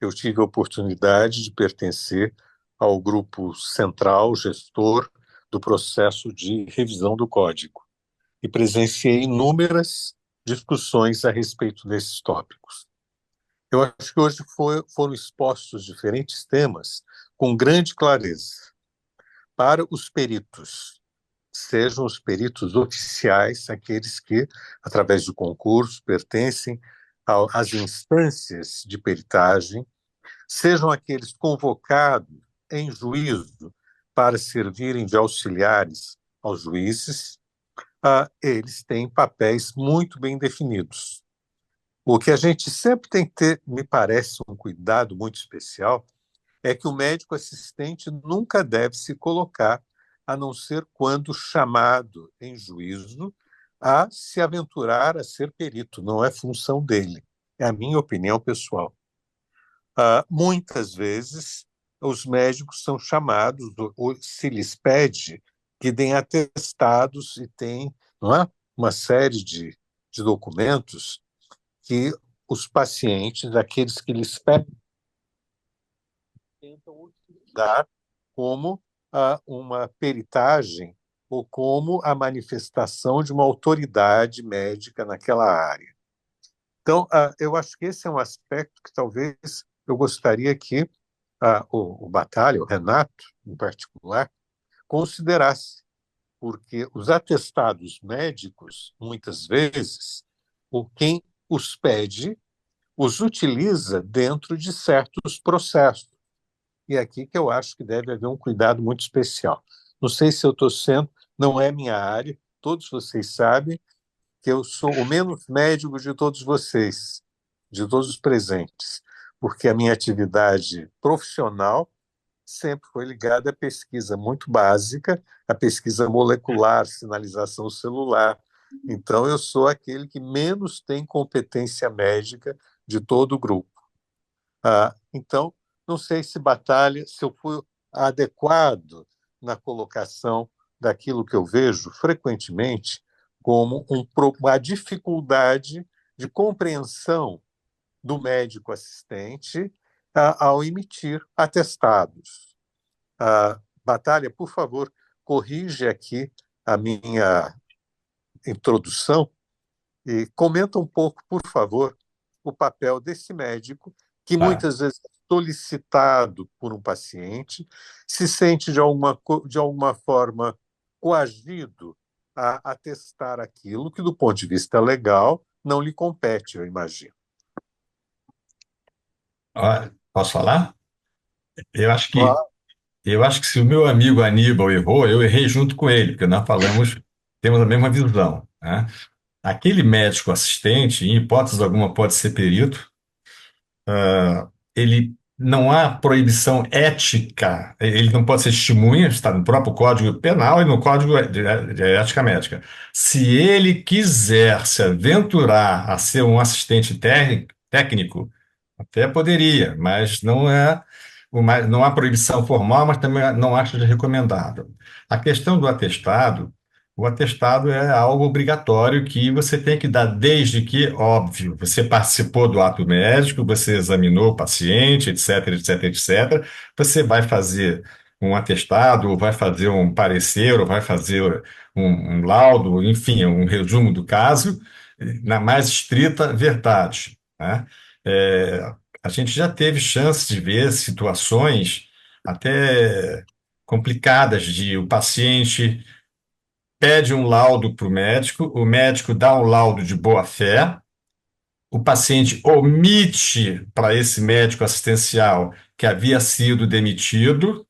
Eu tive a oportunidade de pertencer ao grupo central, gestor do processo de revisão do Código e presenciei inúmeras discussões a respeito desses tópicos. Eu acho que hoje foram expostos diferentes temas com grande clareza. Para os peritos, sejam os peritos oficiais, aqueles que, através de concurso, pertencem às instâncias de peritagem, sejam aqueles convocados em juízo para servirem de auxiliares aos juízes, eles têm papéis muito bem definidos. O que a gente sempre tem que ter, me parece, um cuidado muito especial, é que o médico assistente nunca deve se colocar, a não ser quando chamado em juízo, a se aventurar a ser perito. Não é função dele. É a minha opinião pessoal. Muitas vezes, os médicos são chamados, ou se lhes pede que deem atestados e tem, não é, uma série de documentos que os pacientes, aqueles que lhes pedem, tentam utilizar como uma peritagem ou como a manifestação de uma autoridade médica naquela área. Então, eu acho que esse é um aspecto que talvez eu gostaria que o Batalha, o Renato, em particular, considerasse, porque os atestados médicos, muitas vezes, quem os pede, os utiliza dentro de certos processos. E é aqui que eu acho que deve haver um cuidado muito especial. Não sei se eu estou sendo, não é minha área, todos vocês sabem que eu sou o menos médico de todos vocês, de todos os presentes, porque a minha atividade profissional sempre foi ligada à pesquisa muito básica, à pesquisa molecular, sinalização celular. Então, eu sou aquele que menos tem competência médica de todo o grupo. Então, não sei se se eu fui adequado na colocação daquilo que eu vejo frequentemente como uma dificuldade de compreensão do médico assistente ao emitir atestados. Batalha, por favor, corrige aqui a minha introdução e comenta um pouco, por favor, o papel desse médico que muitas vezes é solicitado por um paciente, se sente de alguma forma coagido a atestar aquilo que, do ponto de vista legal, não lhe compete, eu imagino. Posso falar? Eu acho que eu acho que se o meu amigo Aníbal errou, eu errei junto com ele, porque nós temos a mesma visão, né? Aquele médico assistente, em hipótese alguma, pode ser perito. Ele não há proibição ética, ele não pode ser testemunha, está no próprio Código Penal e no Código de Ética Médica. Se ele quiser se aventurar a ser um assistente técnico, até poderia, mas não há proibição formal, mas também não acho de recomendável. A questão do atestado, o atestado é algo obrigatório que você tem que dar desde que, óbvio, você participou do ato médico, você examinou o paciente, etc, etc, etc. Você vai fazer um atestado, ou vai fazer um parecer, ou vai fazer um laudo, enfim, um resumo do caso, na mais estrita verdade, né? É, a gente já teve chance de ver situações até complicadas de o paciente pede um laudo para o médico dá um laudo de boa-fé, o paciente omite para esse médico assistencial que havia sido demitido,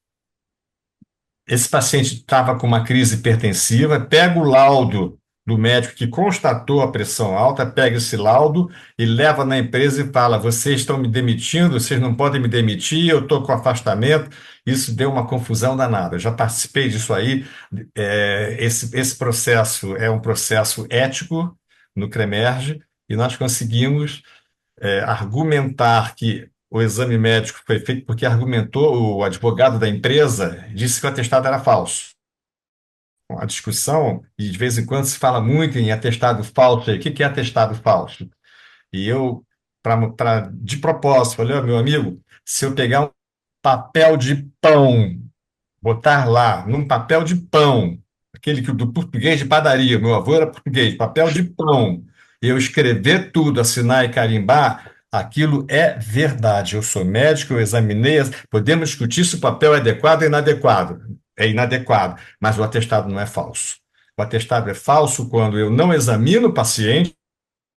esse paciente estava com uma crise hipertensiva, pega o laudo do médico que constatou a pressão alta, pega esse laudo e leva na empresa e fala: vocês estão me demitindo, vocês não podem me demitir, eu estou com afastamento. Isso deu uma confusão danada. Eu já participei disso aí. Esse processo é um processo ético no CREMERGE e nós conseguimos argumentar que o exame médico foi feito porque argumentou, o advogado da empresa disse que o atestado era falso. A discussão, e de vez em quando se fala muito em atestado falso. Aí. O que que é atestado falso? E eu, de propósito, falei: "Ó, meu amigo, se eu pegar um papel de pão, botar lá, num papel de pão, aquele que do português de padaria, meu avô era português, papel de pão, e eu escrever tudo, assinar e carimbar, aquilo é verdade. Eu sou médico, eu examinei, podemos discutir se o papel é adequado ou inadequado. É inadequado, mas o atestado não é falso. O atestado é falso quando eu não examino o paciente,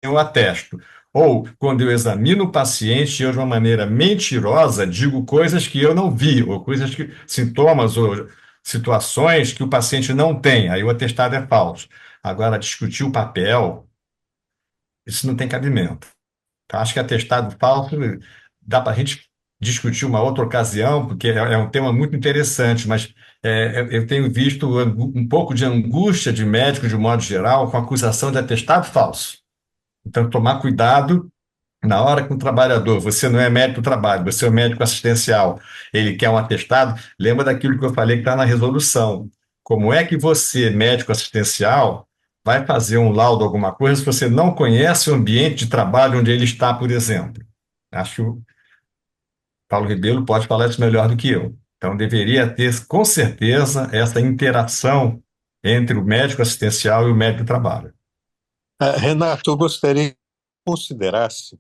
eu atesto. Ou quando eu examino o paciente, eu, de uma maneira mentirosa, digo coisas que eu não vi, ou coisas que, sintomas ou situações que o paciente não tem. Aí o atestado é falso. Agora, discutir o papel, isso não tem cabimento. Tá? Acho que atestado falso dá para a gente discutir uma outra ocasião, porque é um tema muito interessante, mas eu tenho visto um pouco de angústia de médico, de um modo geral, com a acusação de atestado falso. Então, tomar cuidado na hora que um trabalhador, você não é médico do trabalho, você é um médico assistencial, ele quer um atestado, lembra daquilo que eu falei que está na resolução. Como é que você, médico assistencial, vai fazer um laudo, alguma coisa, se você não conhece o ambiente de trabalho onde ele está, por exemplo? Acho que o Paulo Rebelo pode falar isso melhor do que eu. Então, deveria ter, com certeza, essa interação entre o médico assistencial e o médico do trabalho. Renato, eu gostaria que considerasse,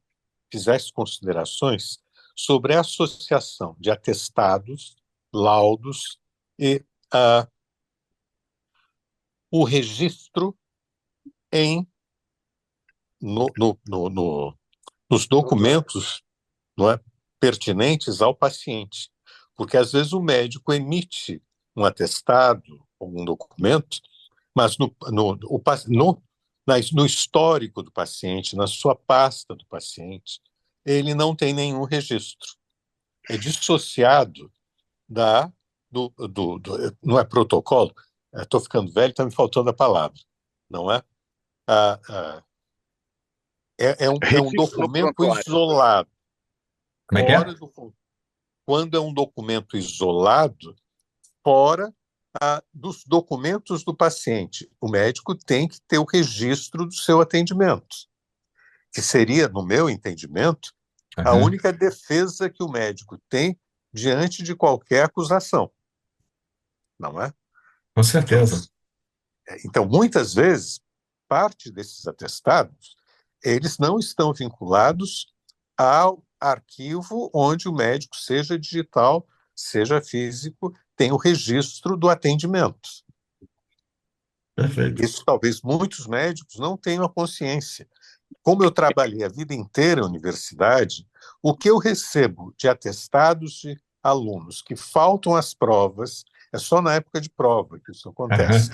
fizesse considerações sobre a associação de atestados, laudos e o registro em, nos documentos, não é, pertinentes ao paciente. Porque às vezes o médico emite um atestado, algum documento, mas no histórico do paciente, na sua pasta do paciente, ele não tem nenhum registro. É dissociado não é protocolo, estou ficando velho, está me faltando a palavra, não é? É um Registro documento prontuário. isolado. Como é que é? Quando é um documento isolado, fora dos documentos do paciente, o médico tem que ter o registro do seu atendimento, que seria, no meu entendimento, a única defesa que o médico tem diante de qualquer acusação, não é? Com certeza. Então, muitas vezes, parte desses atestados, eles não estão vinculados ao arquivo onde o médico, seja digital, seja físico, tem o registro do atendimento. Perfeito. Isso talvez muitos médicos não tenham a consciência. Como eu trabalhei a vida inteira na universidade, o que eu recebo de atestados de alunos que faltam às provas, é só na época de prova que isso acontece.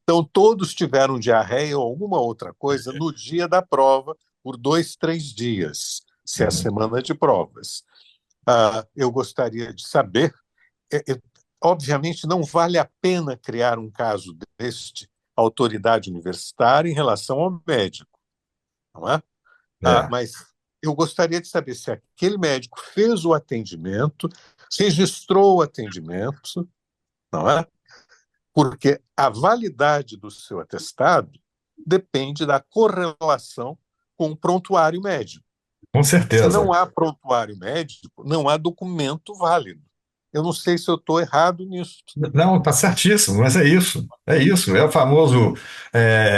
Então, todos tiveram diarreia ou alguma outra coisa no dia da prova, por 2, 3 dias, se é a semana de provas. Eu gostaria de saber, obviamente não vale a pena criar um caso deste à autoridade universitária em relação ao médico, não é? Mas eu gostaria de saber se aquele médico fez o atendimento, registrou o atendimento, não é? Porque a validade do seu atestado depende da correlação com o prontuário médico. Com Se certeza. não há prontuário médico, não há documento válido. Eu não sei se eu estou errado nisso. Não, está certíssimo, mas é isso. É isso. É o famoso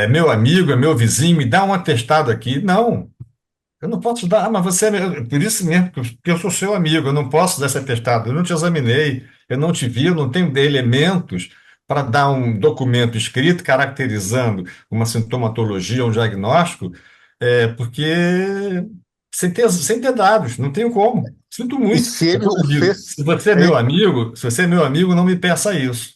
meu amigo, é meu vizinho, me dá um atestado aqui. Não, eu não posso dar. Mas você por isso mesmo, porque eu sou seu amigo, eu não posso dar esse atestado. Eu não te examinei, eu não te vi, eu não tenho elementos para dar um documento escrito caracterizando uma sintomatologia, um diagnóstico, porque sem ter dados, não tenho como. Sinto E muito. se É ele como eu o digo, fez, se você é meu é, amigo, se você é meu amigo, não me peça isso.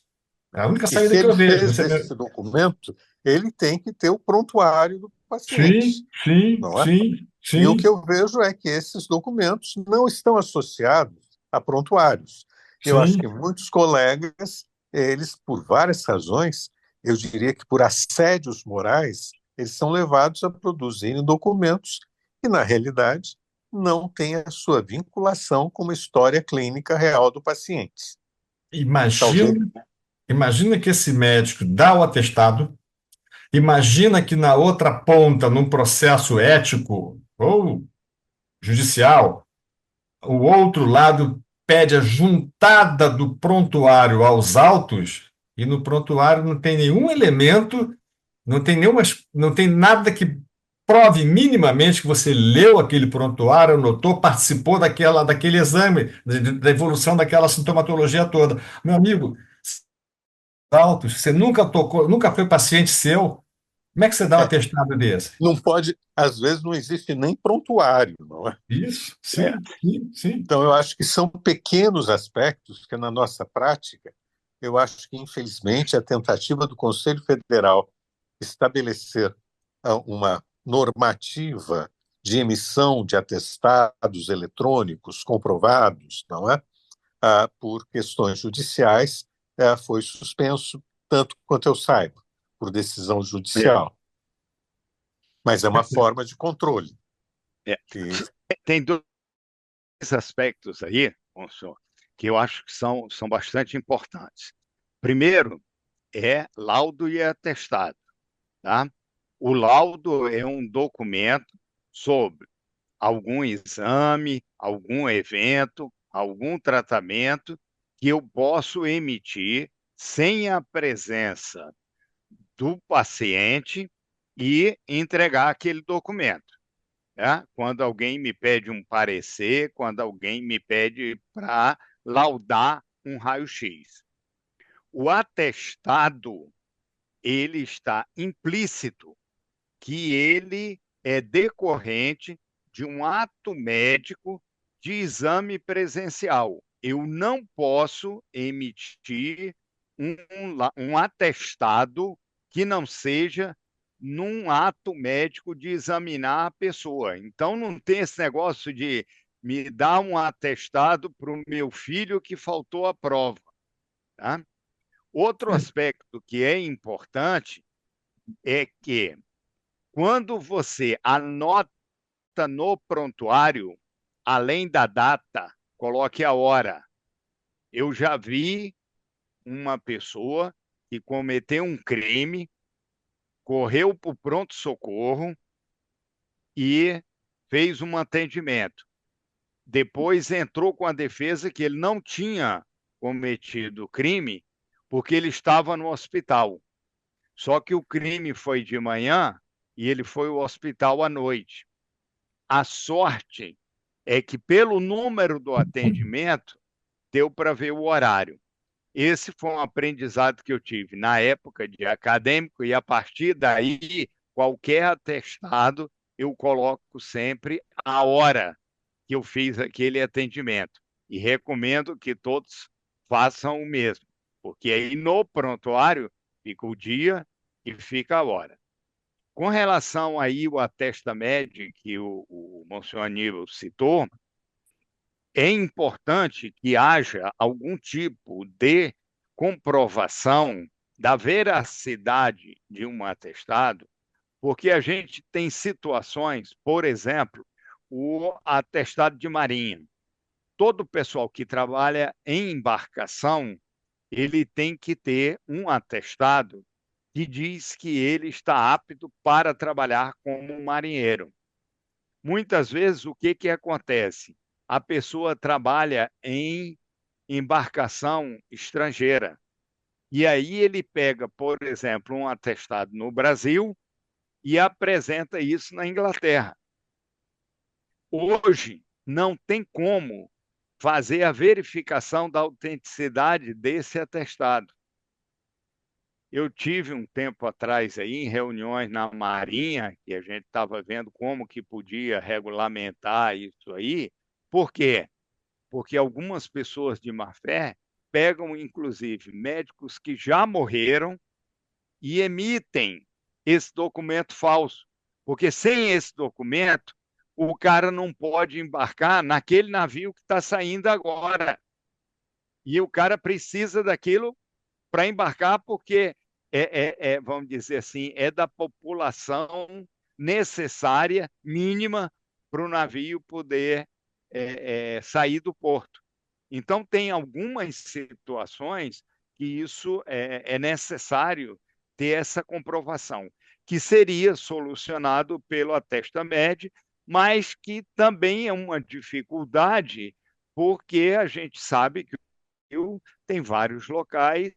É a única e saída se que ele eu vejo. fez Você é esse meu... documento, ele tem que ter o prontuário do paciente, Sim, sim, não é? sim, E o que sim, eu vejo é que esses documentos não estão associados a prontuários. Eu acho sim. que muitos colegas, eles, por várias razões, eu diria que por assédios morais, eles são levados a produzirem documentos que, na realidade, não têm a sua vinculação com uma história clínica real do paciente. Imagina, Talvez imagina que esse médico dá o atestado, imagina que na outra ponta, num processo ético ou judicial, o outro lado pede a juntada do prontuário aos autos, e no prontuário não tem nenhum elemento, não tem nada que prove minimamente que você leu aquele prontuário, anotou, participou daquele exame, da evolução daquela sintomatologia toda. Meu amigo, autos, você nunca tocou, nunca foi paciente seu, como é que você dá um é, atestado desse? não pode, às vezes não existe nem prontuário, não é? Isso, É, sim, sim, sim. Então, eu acho que são pequenos aspectos que, na nossa prática, eu acho que, infelizmente, a tentativa do Conselho Federal estabelecer uma normativa de emissão de atestados eletrônicos comprovados, não é? Por questões judiciais, foi suspenso, tanto quanto eu saiba, por decisão é, judicial. Mas é uma forma de controle. é. Que, Tem dois aspectos aí, Monsenhor, que eu acho que são bastante importantes. Primeiro é laudo e atestado, tá? O laudo é um documento sobre algum exame, algum evento, algum tratamento que eu posso emitir sem a presença do paciente e entregar aquele documento, né? Quando alguém me pede um parecer, quando alguém me pede para laudar um raio-x. O atestado, ele está implícito que ele é decorrente de um ato médico de exame presencial. Eu não posso emitir um atestado que não seja num ato médico de examinar a pessoa. Então, não tem esse negócio de me dar um atestado para o meu filho que faltou a prova. Tá? Outro aspecto que é importante é que quando você anota no prontuário, além da data, coloque a hora. Eu já vi uma pessoa que cometeu um crime, correu para o pronto-socorro e fez um atendimento. Depois entrou com a defesa que ele não tinha cometido crime porque ele estava no hospital. Só que o crime foi de manhã e ele foi ao hospital à noite. A sorte é que, pelo número do atendimento, deu para ver o horário. Esse foi um aprendizado que eu tive na época de acadêmico, e a partir daí, qualquer atestado, eu coloco sempre a hora que eu fiz aquele atendimento. E recomendo que todos façam o mesmo, porque aí no prontuário fica o dia e fica a hora. Com relação aí ao Atesta Med, que o Monsenhor Aníbal citou, é importante que haja algum tipo de comprovação da veracidade de um atestado, porque a gente tem situações, por exemplo, o atestado de marinha. Todo pessoal que trabalha em embarcação, ele tem que ter um atestado que diz que ele está apto para trabalhar como um marinheiro. Muitas vezes, o que, que acontece? A pessoa trabalha em embarcação estrangeira. E aí ele pega, por exemplo, um atestado no Brasil e apresenta isso na Inglaterra. Hoje, não tem como fazer a verificação da autenticidade desse atestado. Eu tive um tempo atrás aí em reuniões na Marinha, que a gente estava vendo como que podia regulamentar isso aí. Por quê? porque algumas pessoas de má fé pegam, inclusive, médicos que já morreram e emitem esse documento falso, porque sem esse documento, o cara não pode embarcar naquele navio que está saindo agora. E o cara precisa daquilo para embarcar, porque vamos dizer assim, é da população necessária, mínima, para o navio poder sair do porto. Então, tem algumas situações que isso é necessário ter essa comprovação, que seria solucionado pelo Atesta-Med, mas que também é uma dificuldade, porque a gente sabe que o Rio tem vários locais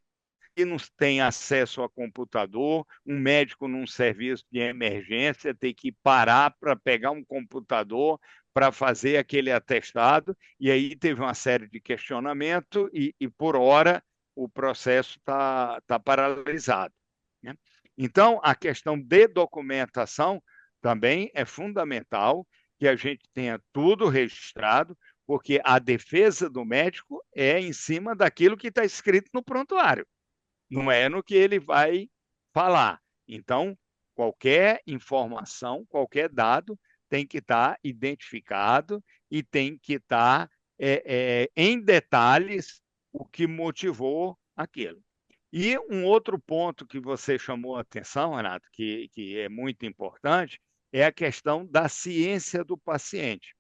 que não tem acesso a computador, um médico num serviço de emergência tem que parar para pegar um computador para fazer aquele atestado, e aí teve uma série de questionamentos e por hora, o processo tá paralisado, né? Então, a questão de documentação também é fundamental, que a gente tenha tudo registrado, porque a defesa do médico é em cima daquilo que está escrito no prontuário, não é no que ele vai falar. Então, qualquer informação, qualquer dado tem que estar identificado e tem que estar em detalhes o que motivou aquilo. E um outro ponto que você chamou a atenção, Renato, que é muito importante, é a questão da ciência do paciente.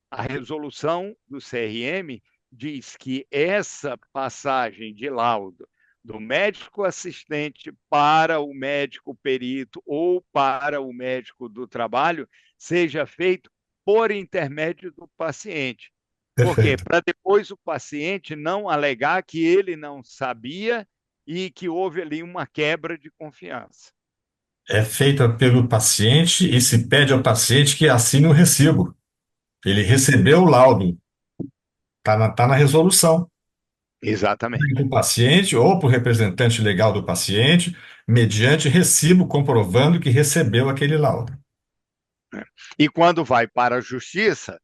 A resolução do CRM diz que essa passagem de laudo do médico assistente para o médico perito ou para o médico do trabalho seja feito por intermédio do paciente. Por quê? Perfeito. Para depois o paciente não alegar que ele não sabia e que houve ali uma quebra de confiança. É feita pelo paciente e se pede ao paciente que assine um recibo. Ele recebeu o laudo, tá na resolução. Exatamente. Para o paciente ou para o representante legal do paciente, mediante recibo comprovando que recebeu aquele laudo. E quando vai para a justiça,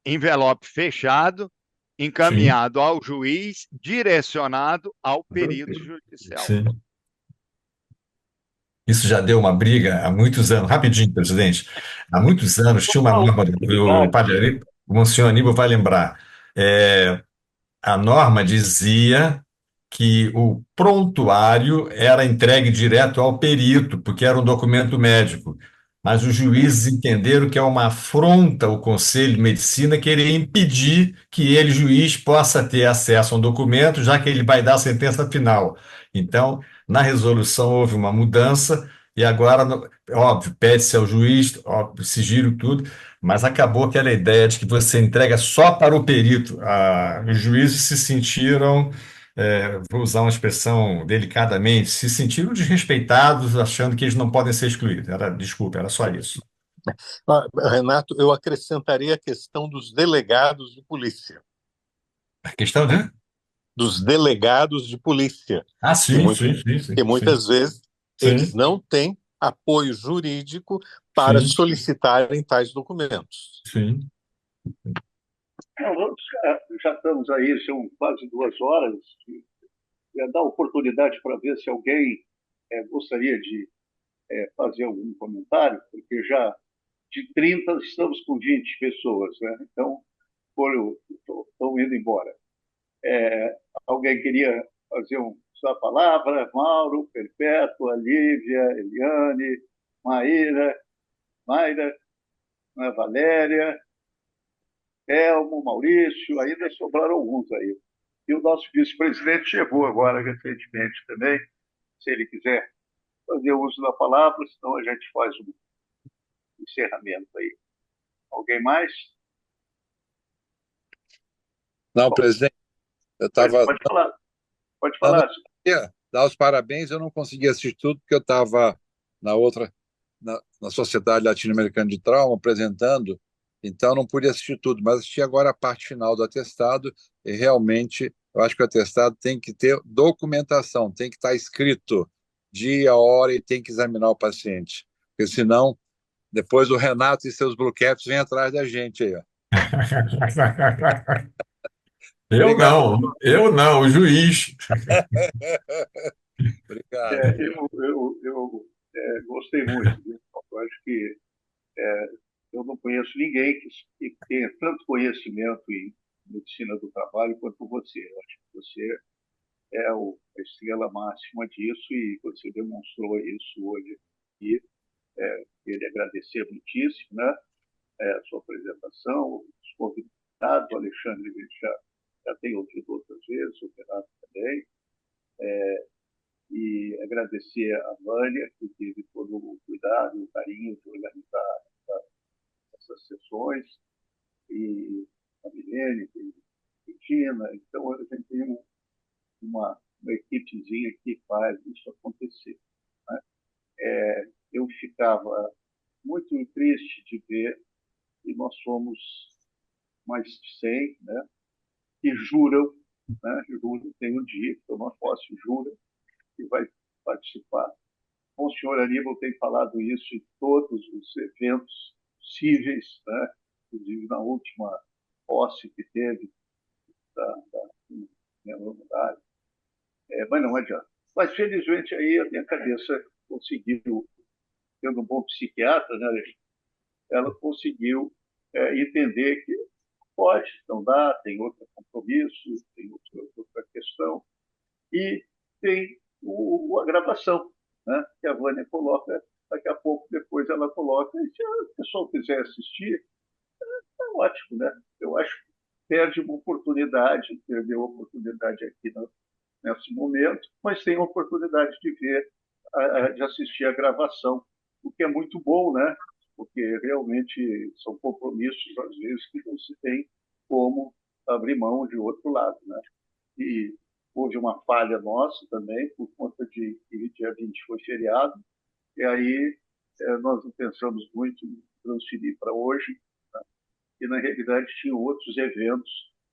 envelope fechado, Sim, encaminhado ao juiz, direcionado ao perito judicial. sim. Isso já deu uma briga há muitos anos. Rapidinho, presidente. Há muitos anos tinha uma norma, o padre, o Monsenhor Aníbal vai lembrar. É, a norma dizia que o prontuário era entregue direto ao perito, porque era um documento médico. Mas os juízes entenderam que é uma afronta ao Conselho de Medicina querer impedir que ele, juiz, possa ter acesso a um documento, já que ele vai dar a sentença final. Então, na resolução houve uma mudança e agora, óbvio, pede-se ao juiz, óbvio, sigilo tudo, mas acabou aquela ideia de que você entrega só para o perito. Os juízes se sentiram, vou usar uma expressão delicadamente, se sentiram desrespeitados, achando que eles não podem ser excluídos. Desculpa, era só isso. Renato, eu acrescentaria a questão dos delegados de polícia. A questão, né? Dos delegados de polícia. Sim, que muitas vezes eles sim, não têm apoio jurídico para sim, solicitarem tais documentos. sim. Não, já estamos aí, são quase 2 horas. Ia dar oportunidade para ver se alguém gostaria de fazer algum comentário, porque já de 30 estamos com 20 pessoas, né? Então, estão indo embora. Alguém queria fazer sua palavra? Mauro, Perpétua, Lívia, Eliane, Mayra, Valéria, Elmo, Maurício, ainda sobraram alguns aí. E o nosso vice-presidente chegou agora recentemente também, se ele quiser fazer uso da palavra, senão a gente faz um encerramento aí. Alguém mais? Não, presidente, eu estava. Pode falar. Pode falar. Dar os parabéns, eu não consegui assistir tudo, porque eu estava na outra, na Sociedade Latino-Americana de Trauma, apresentando, então não pude assistir tudo, mas assisti agora a parte final do atestado, e realmente eu acho que o atestado tem que ter documentação, tem que estar escrito dia, hora, e tem que examinar o paciente, porque senão, depois o Renato e seus blue caps vêm atrás da gente aí, ó. Eu não, o juiz. Obrigado. Gostei muito, viu? Eu acho que eu não conheço ninguém que tenha tanto conhecimento em medicina do trabalho quanto você. Eu acho que você é a estrela máxima disso e você demonstrou isso hoje. E queria agradecer muitíssimo, né, a sua apresentação, os convidados, o Alexandre já tem ouvido outras vezes, o Renato também, e agradecer a Vânia, que teve todo o cuidado e o carinho de organizar essas sessões, e a Milene, a Regina. Então, a gente tem uma equipezinha que faz isso acontecer, né? Eu ficava muito triste de ver que nós somos mais de 100, né, que juram, né, juram, tem um dia que toma posse, jura que vai participar. Bom, o senhor Aníbal tem falado isso em todos os eventos possíveis, né, inclusive na última posse que teve da minha unidade. Mas não adianta. Mas, felizmente, aí a minha cabeça conseguiu, tendo um bom psiquiatra, né, ela conseguiu entender que pode, não dá, tem outro compromisso, tem outra questão, e tem a gravação, né, que a Vânia coloca, daqui a pouco, depois ela coloca, e se o pessoal quiser assistir, é ótimo, né? Eu acho que perdeu a oportunidade aqui nesse momento, mas tem a oportunidade de ver, de assistir a gravação, o que é muito bom, né? Porque realmente são compromissos, às vezes, que não se tem como abrir mão de outro lado, né? E houve uma falha nossa também, por conta de que dia 20 foi feriado, e aí nós não pensamos muito em transferir para hoje, né? E na realidade tinha outros eventos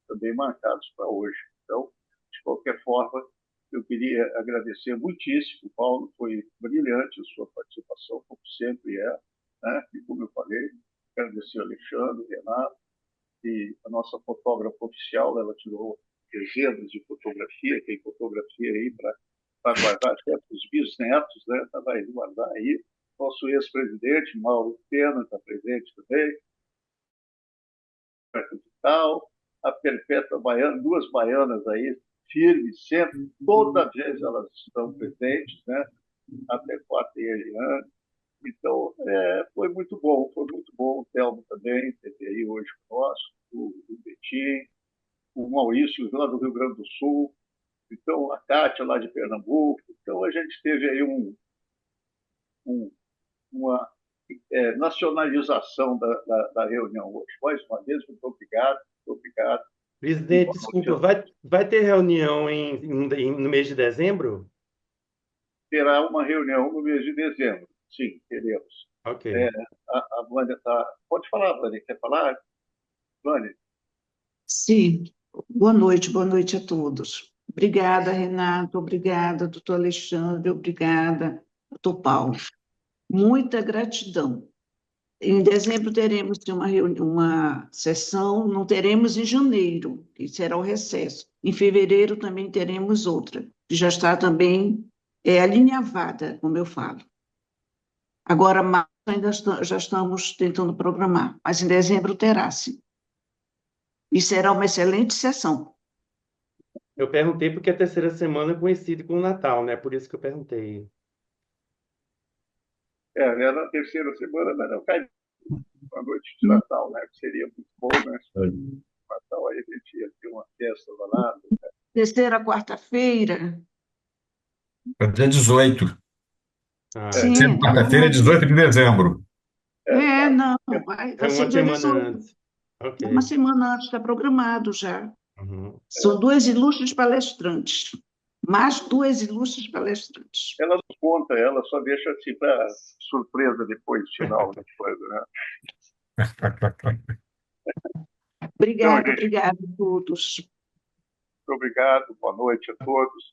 também marcados para hoje. Então, de qualquer forma, eu queria agradecer muitíssimo, Paulo, foi brilhante a sua participação, como sempre é, né? E como eu falei, agradecer ao Alexandre, Renato, e a nossa fotógrafa oficial, ela tirou dezenas de fotografia, tem fotografia aí para guardar até para os bisnetos, né? Vai guardar aí. Nosso ex-presidente, Mauro Pena, está presente também, tal, a Perpétua Baiana, duas baianas aí, firmes, sempre, toda vez elas estão presentes, né? A Perpétua e a Eliane. Então, foi muito bom. O Telmo também esteve aí hoje conosco, o Betim, o Maurício, lá do Rio Grande do Sul, então a Cátia, lá de Pernambuco. Então, a gente teve aí uma nacionalização da reunião hoje. Mais uma vez, muito obrigado, muito obrigado. Presidente, desculpa, vai ter reunião no mês de dezembro? Terá uma reunião no mês de dezembro. Sim, teremos. Ok. A Vânia está. Pode falar, Vânia. Quer falar? Vânia? Sim, boa noite a todos. Obrigada, Renato, obrigada, doutor Alexandre, obrigada, doutor Paulo. Muita gratidão. Em dezembro teremos uma sessão, não teremos em janeiro, que será o recesso. Em fevereiro também teremos outra, que já está também alinhavada, como eu falo. Agora, março ainda já estamos tentando programar, mas em dezembro terá, sim. E será uma excelente sessão. Eu perguntei porque a terceira semana coincide com o Natal, né? Por isso que eu perguntei. É na terceira semana, mas não cai a noite de Natal, né? Seria muito bom, né? Natal aí a gente ia ter uma festa lá. Né? Terceira quarta-feira. É dia 18. Sim. Quarta-feira, 18 de dezembro. Não, vai ser uma dia semana 18. antes. Ok. Uma semana antes, está programado já. Uhum. São duas ilustres palestrantes. Mais duas ilustres palestrantes. Ela não conta, ela só deixa assim para surpresa depois, final da coisa, né? Obrigada a todos. Muito obrigado, boa noite a todos.